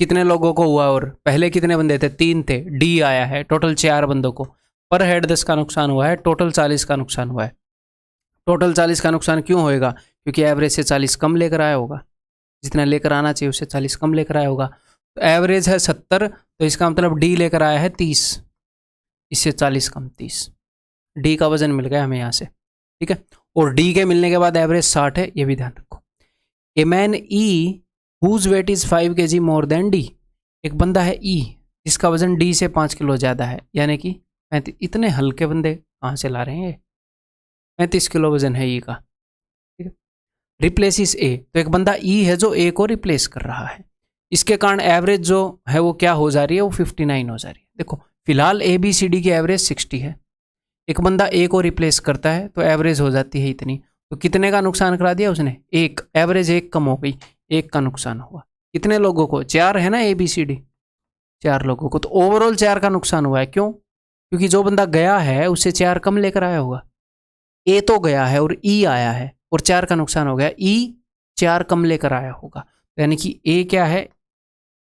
Speaker 1: कितने लोगों को हुआ, और पहले कितने बंदे थे? 3 थे, डी आया है, टोटल 4 बंदों को। पर हेड 10 का नुकसान हुआ है, टोटल 40 का नुकसान हुआ है। टोटल 40 का नुकसान क्यों होएगा? क्योंकि एवरेज से 40 कम लेकर आया होगा, जितना लेकर आना चाहिए उससे 40 कम लेकर आया होगा। तो एवरेज है 70, तो इसका मतलब डी लेकर आया है 30, इससे 40 कम 30। डी का वजन मिल गया हमें यहाँ से। ठीक है, और डी के मिलने के बाद एवरेज 60 है, ये भी ध्यान रखो। A man E whose weight is 5 kg more than D, एक बंदा है E जिसका वजन D से 5 किलो ज़्यादा है, यानी कि 35। इतने हल्के बंदे कहाँ से ला रहे हैं? ये 35 किलो वजन है E का। ठीक है, रिप्लेसिस A, तो एक बंदा E है जो A को रिप्लेस कर रहा है, इसके कारण एवरेज जो है वो क्या हो जा रही है? वो 59 हो जा रही है। देखो फिलहाल ABCD की एवरेज 60 है, एक बंदा A को रिप्लेस करता है तो एवरेज हो जाती है इतनी। तो कितने का नुकसान करा दिया उसने? एक। एवरेज 1 कम हो गई, 1 का नुकसान हुआ। कितने लोगों को? 4 है ना ABCD, 4 लोगों को, तो ओवरऑल 4 का नुकसान हुआ है। क्यों? क्योंकि जो बंदा गया है उससे 4 कम लेकर आया होगा। ए तो गया है और ई आया है, और 4 का नुकसान हो गया। ई 4 कम लेकर आया होगा, यानी कि ए क्या है?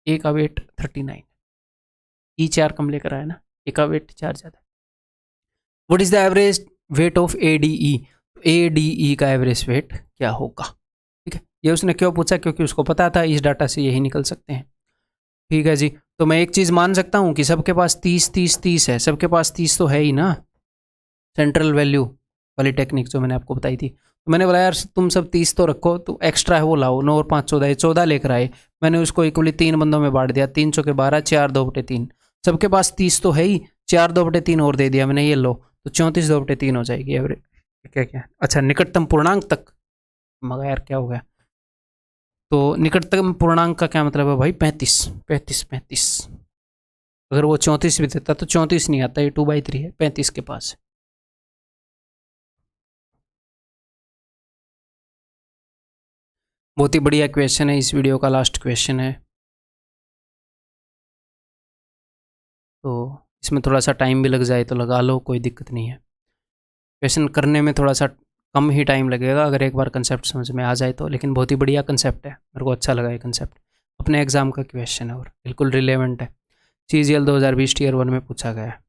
Speaker 1: ए का वेट 39, ई 4 कम लेकर आया ना, ए का वेट 4 ज़्यादा। What is the average weight of ADE? ADE का एवरेज वेट क्या होगा? ठीक है, ये उसने क्यों पूछा? क्योंकि उसको पता था इस डाटा से यही निकल सकते हैं। ठीक है जी, तो मैं एक चीज़ मान सकता हूँ कि सबके पास 30 30 30 है, सबके पास 30 तो है ही ना, सेंट्रल वैल्यू वाली टेक्निक जो मैंने आपको बताई थी। तो मैंने बोला यार तुम सब 30 तो रखो, तो एक्स्ट्रा है वो लाओ, 9 और 5 14, 14 लेकर आए। मैंने उसको इक्वली 3 बंदों में बांट दिया, 3 चौके 12, 4 2/3। सबके पास 30 तो है ही, 4 2/3 और दे दिया मैंने, ये लो, तो 34 2/3 हो जाएगी एवरेज। क्या क्या? अच्छा, निकटतम पूर्णांक तक, मगर यार क्या हो गया? तो निकटतम पूर्णांक का क्या मतलब है भाई? 35 35 35। अगर वो 34 भी देता तो 34 नहीं आता, ये 2/3 है, 35 के पास है। बहुत ही बढ़िया क्वेश्चन है, इस वीडियो का लास्ट क्वेश्चन है, तो इसमें थोड़ा सा टाइम भी लग जाए तो लगा लो, कोई दिक्कत नहीं है। क्वेश्चन करने में थोड़ा सा कम ही टाइम लगेगा अगर एक बार कंसेप्ट समझ में आ जाए तो, लेकिन बहुत ही बढ़िया कंसेप्ट है, मेरे को अच्छा लगा ये कंसेप्ट। अपने एग्जाम का क्वेश्चन है और बिल्कुल रिलेवेंट है, CGL 2020 Tier 1 में पूछा गया है।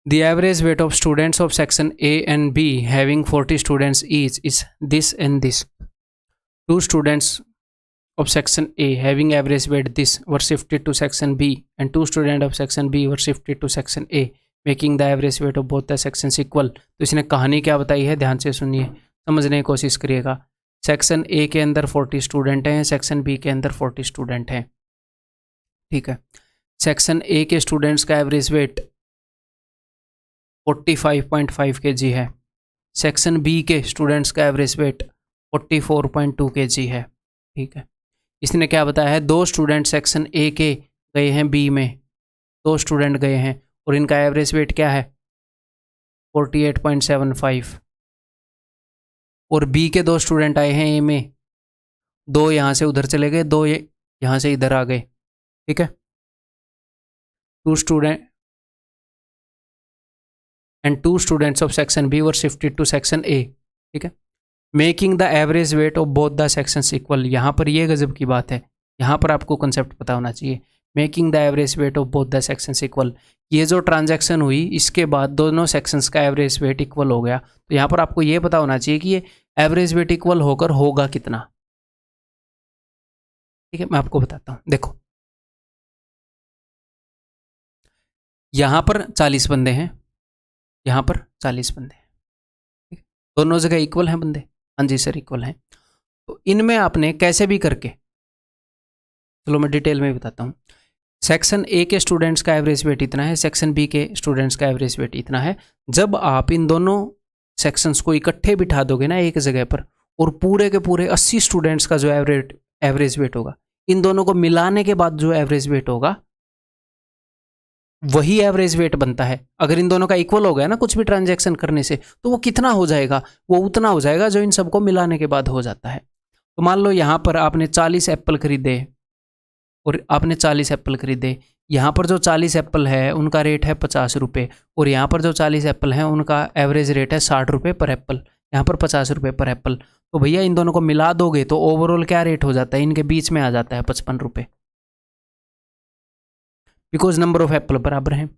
Speaker 1: The average weight of students of section A and B having 40 students each is this and this. Two students of section A having average weight this were shifted to section B and two students of section B were shifted to section A, making the average weight of both the sections equal. तो इसने कहानी क्या बताई है, ध्यान से सुनिए, समझने की कोशिश करिएगा। सेक्शन A के अंदर 40 स्टूडेंट हैं, सेक्शन B के अंदर 40 स्टूडेंट हैं। ठीक है, सेक्शन A के स्टूडेंट्स का एवरेज वेट 45.5 kg है। सेक्शन बी के स्टूडेंट्स का एवरेज वेट 44.2 kg है। ठीक है, इसने क्या बताया है, 2 स्टूडेंट सेक्शन ए के गए हैं बी में, 2 स्टूडेंट गए हैं और इनका एवरेज वेट क्या है 48.75, और बी के 2 स्टूडेंट आए हैं ए में, 2 यहाँ से उधर चले गए, 2 यहाँ से इधर आ गए। ठीक है, 2 student and 2 students of section B were shifted to section A। ठीक है, making the average weight of both the sections equal. यहाँ पर ये गजब की बात है, यहाँ पर आपको कंसेप्ट पता होना चाहिए। Making the average weight of both the sections equal, ये जो ट्रांजैक्शन हुई इसके बाद दोनों सेक्शंस का एवरेज वेट इक्वल हो गया, तो यहाँ पर आपको ये पता होना चाहिए कि ये एवरेज वेट इक्वल होकर होगा कितना। ठीक है, मैं आपको बताता हूँ। देखो यहाँ पर 40 बंदे हैं, यहाँ पर 40 बंदे हैं, दोनों जगह इक्वल हैं बंदे। हाँ जी सर इक्वल हैं। तो इनमें आपने कैसे भी करके, चलो मैं डिटेल में बताता हूँ। सेक्शन ए के स्टूडेंट्स का एवरेज वेट इतना है, सेक्शन बी के स्टूडेंट्स का एवरेज वेट इतना है। जब आप इन दोनों सेक्शंस को इकट्ठे बिठा दोगे ना एक जगह पर, और पूरे के पूरे 80 स्टूडेंट्स का जो एवरेज वेट होगा, इन दोनों को मिलाने के बाद जो एवरेज वेट होगा वही एवरेज वेट बनता है। अगर इन दोनों का इक्वल हो गया ना कुछ भी ट्रांजैक्शन करने से, तो वो कितना हो जाएगा, वो उतना हो जाएगा जो इन सबको मिलाने के बाद हो जाता है। तो मान लो यहाँ पर आपने 40 एप्पल खरीदे, और आपने 40 एप्पल खरीदे, यहाँ पर जो 40 एप्पल है उनका रेट है 50 रुपये, और यहाँ पर जो 40 एप्पल हैं उनका एवरेज रेट है 60 रुपये पर एप्पल, यहाँ पर 50 रुपये पर एप्पल। तो भैया इन दोनों को मिला दोगे तो ओवरऑल क्या रेट हो जाता है, इनके बीच में आ जाता है 55 रुपये, बिकॉज नंबर ऑफ एप्पल बराबर हैं।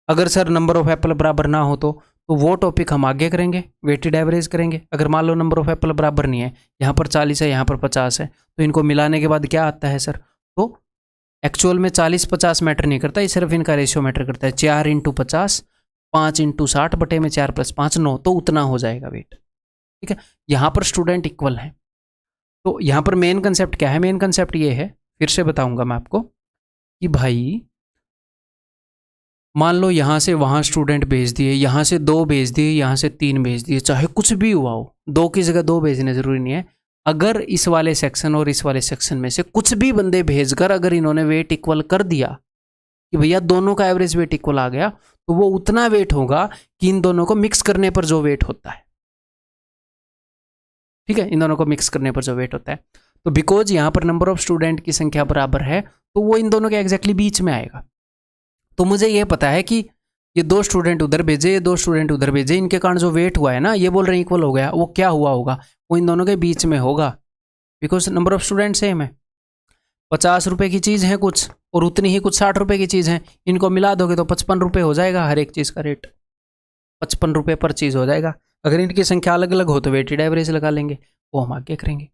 Speaker 1: अगर सर नंबर ऑफ एप्पल बराबर ना हो तो वो टॉपिक हम आगे करेंगे, वेटेड एवरेज करेंगे। अगर मान लो नंबर ऑफ एप्पल बराबर नहीं है, यहाँ पर 40 है यहाँ पर 50 है, तो इनको मिलाने के बाद क्या आता है सर, तो एक्चुअल में 40-50 मैटर नहीं करता, ये सिर्फ इनका रेशियो मैटर करता है। 4 × 50, 5 × 60 बटे में 4 + 5 9, तो उतना हो जाएगा वेट। ठीक है, यहाँ पर स्टूडेंट इक्वल हैं। तो यहाँ पर मेन कंसेप्ट क्या है, मेन कंसेप्ट ये है, फिर से बताऊंगा मैं आपको कि भाई मान लो यहाँ से वहाँ स्टूडेंट भेज दिए, यहाँ से 2 भेज दिए, यहाँ से 3 भेज दिए, चाहे कुछ भी हुआ हो, 2 की जगह 2 भेजने ज़रूरी नहीं है। अगर इस वाले सेक्शन और इस वाले सेक्शन में से कुछ भी बंदे भेजकर अगर इन्होंने वेट इक्वल कर दिया कि भैया दोनों का एवरेज वेट इक्वल आ गया, तो वो उतना वेट होगा कि इन दोनों को मिक्स करने पर जो वेट होता है। ठीक है, इन दोनों को मिक्स करने पर जो वेट होता है। तो बिकॉज यहाँ पर नंबर ऑफ स्टूडेंट की संख्या बराबर है, तो वो इन दोनों के एग्जैक्टली बीच में आएगा। तो मुझे ये पता है कि ये 2 स्टूडेंट उधर भेजे, ये 2 स्टूडेंट उधर भेजे, इनके कारण जो वेट हुआ है ना, ये बोल रहे हैं इक्वल हो गया, वो क्या हुआ होगा, वो इन दोनों के बीच में होगा, because number of student same है। 50 रुपये की चीज़ है कुछ, और उतनी ही कुछ 60 रुपये की चीज़ है, इनको मिला दोगे तो 55 रुपये हो जाएगा, हर एक चीज़ का रेट 55 रुपये पर चीज़ हो जाएगा। अगर इनकी संख्या अलग अलग हो तो वेटेड एवरेज लगा लेंगे, वो हम आगे करेंगे।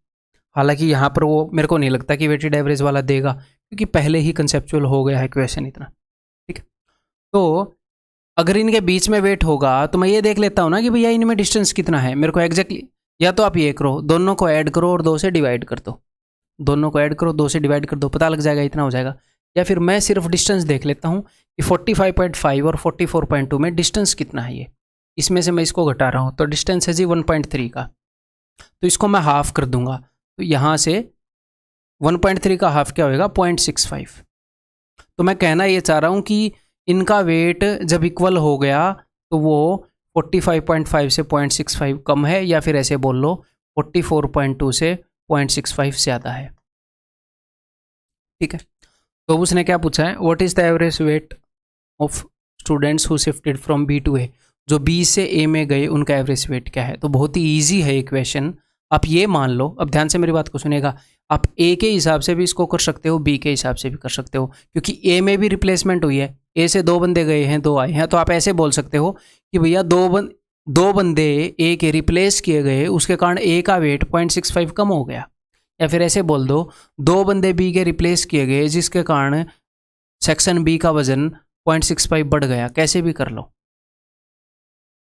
Speaker 1: हालांकि यहाँ पर वो मेरे को नहीं लगता कि वेटेड एवरेज वाला देगा, क्योंकि पहले ही कंसेप्चुअल हो गया है क्वेश्चन इतना। ठीक है, तो अगर इनके बीच में वेट होगा तो मैं ये देख लेता हूँ ना कि भैया इनमें डिस्टेंस कितना है, मेरे को एग्जैक्टली, या तो आप ये करो, दोनों को ऐड करो और 2 से डिवाइड कर दो, दोनों को ऐड करो 2 से डिवाइड कर दो, पता लग जाएगा इतना हो जाएगा। या फिर मैं सिर्फ डिस्टेंस देख लेता हूँ कि 45.5 और 44.2 में डिस्टेंस कितना है, ये इसमें से मैं इसको घटा रहा हूँ, तो डिस्टेंस है जी 1.3 का, तो इसको मैं हाफ कर दूंगा, तो यहाँ से 1.3 का हाफ क्या होएगा 0.65। तो मैं कहना ये चाह रहा हूँ कि इनका वेट जब इक्वल हो गया तो वो 45.5 से 0.65 कम है, या फिर ऐसे बोल लो 44.2 से 0.65 ज़्यादा है। ठीक है, तो उसने क्या पूछा है, what is the average weight of students who shifted from B to A, जो बी से ए में गए उनका एवरेज वेट क्या है। तो बहुत ही ईजी है ये क्वेश्चन, आप ये मान लो, अब ध्यान से मेरी बात को सुनेगा, आप ए के हिसाब से भी इसको कर सकते हो, बी के हिसाब से भी कर सकते हो, क्योंकि ए में भी रिप्लेसमेंट हुई है, ए से 2 बंदे गए हैं 2 आए हैं, तो आप ऐसे बोल सकते हो कि भैया 2 बंदे ए के रिप्लेस किए गए, उसके कारण ए का वेट 0.65 कम हो गया। या फिर ऐसे बोल दो 2 बंदे बी के रिप्लेस किए गए, जिसके कारण सेक्शन बी का वजन 0.65 बढ़ गया, कैसे भी कर लो।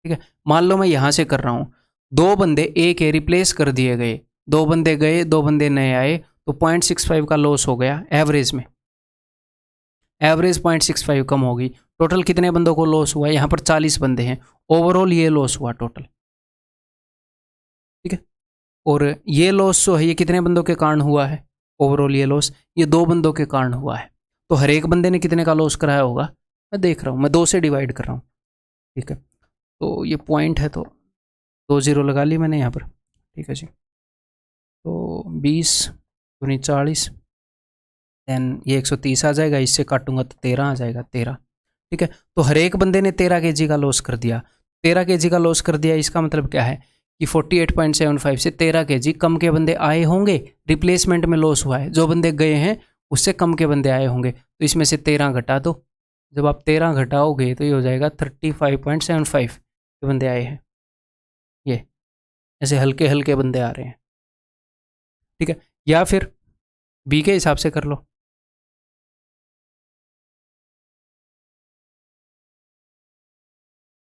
Speaker 1: ठीक है, मान लो मैं यहाँ से कर रहा हूँ, 2 बंदे ए के रिप्लेस कर दिए गए, 2 बंदे गए 2 बंदे नए आए, तो 0.65 का लॉस हो गया एवरेज में, एवरेज 0.65 कम होगी, टोटल कितने बंदों को लॉस हुआ है, यहाँ पर 40 बंदे हैं, ओवरऑल ये लॉस हुआ टोटल, ठीक है। और ये लॉस जो है ये कितने बंदों के कारण हुआ है, ओवरऑल ये लॉस ये 2 बंदों के कारण हुआ है। तो हर एक बंदे ने कितने का लॉस कराया होगा, मैं देख रहा हूँ, मैं 2 से डिवाइड कर रहा हूँ, ठीक है। तो ये पॉइंट है तो 2 0 लगा ली मैंने यहाँ पर, ठीक है जी। तो 20 दूनी 40, देन ये 130 आ जाएगा, इससे काटूंगा तो 13 आ जाएगा, 13, ठीक है। तो हर एक बंदे ने 13 kg का लॉस कर दिया, 13 kg का लॉस कर दिया। इसका मतलब क्या है कि 48.75 से 13 kg कम के बंदे आए होंगे, रिप्लेसमेंट में लॉस हुआ है, जो बंदे गए हैं उससे कम के बंदे आए होंगे, तो इसमें से 13 घटा दो। जब आप 13 घटाओगे तो ये हो जाएगा 35.75 के बंदे आए हैं, ये ऐसे हल्के हल्के बंदे आ रहे हैं, ठीक है। या फिर बी के हिसाब से कर लो,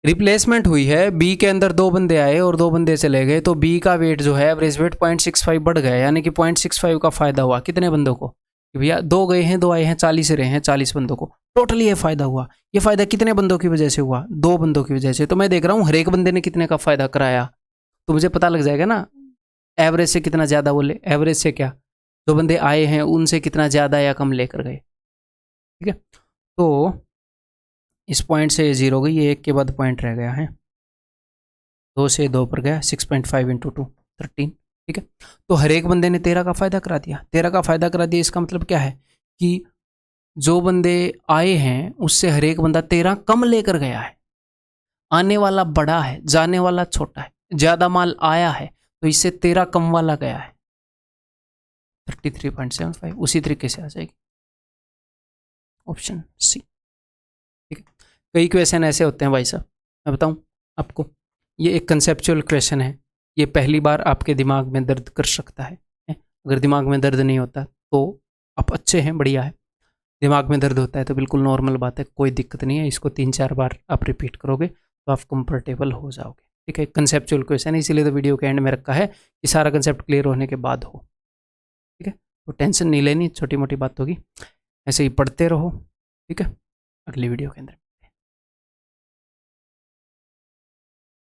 Speaker 1: रिप्लेसमेंट हुई है, बी के अंदर 2 बंदे आए और 2 बंदे चले गए, तो बी का वेट जो है एवरेज वेट 0.65 बढ़ गया, यानी कि 0.65 का फायदा हुआ कितने बंदों को, कि भैया 2 गए हैं 2 आए हैं, 40 रहे हैं, 40 बंदों को टोटली ये फायदा हुआ। ये फायदा कितने बंदों की वजह से हुआ, 2 बंदों की वजह से। तो मैं देख रहा हूँ हर एक बंदे ने कितने का फायदा कराया, तो मुझे पता लग जाएगा ना एवरेज से कितना ज़्यादा बोले, एवरेज से क्या, जो बंदे आए हैं उनसे कितना ज़्यादा या कम लेकर गए, ठीक है। तो इस पॉइंट से ये 0 गई, ये 1 के बाद पॉइंट रह गया है, 2 से 2 पर गया, 6.5 इंटू 2 13, ठीक है। तो हर एक बंदे ने 13 का फायदा करा दिया, 13 का फायदा करा दिया। इसका मतलब क्या है कि जो बंदे आए हैं उससे हर एक बंदा 13 कम लेकर गया है, आने वाला बड़ा है, जाने वाला छोटा है, ज़्यादा माल आया है तो इससे 13 कम वाला गया है, 33.75। उसी तरीके से आ जाएगी ऑप्शन सी, ठीक है। कई क्वेश्चन ऐसे होते हैं भाई साहब, मैं बताऊं आपको, ये एक कंसेप्चुअल क्वेश्चन है, ये पहली बार आपके दिमाग में दर्द कर सकता है। अगर दिमाग में दर्द नहीं होता तो आप अच्छे हैं, बढ़िया है। दिमाग में दर्द होता है तो बिल्कुल नॉर्मल बात है, कोई दिक्कत नहीं है। इसको 3-4 बार आप रिपीट करोगे तो आप कंफर्टेबल हो जाओगे, ठीक है। कंसेप्चुअल क्वेश्चन है, इसीलिए तो वीडियो के एंड में रखा है कि सारा कंसेप्ट क्लियर होने के बाद हो, ठीक है। तो टेंशन नहीं लेनी, छोटी मोटी बात होगी, ऐसे ही पढ़ते रहो, ठीक है। अगली वीडियो के अंदर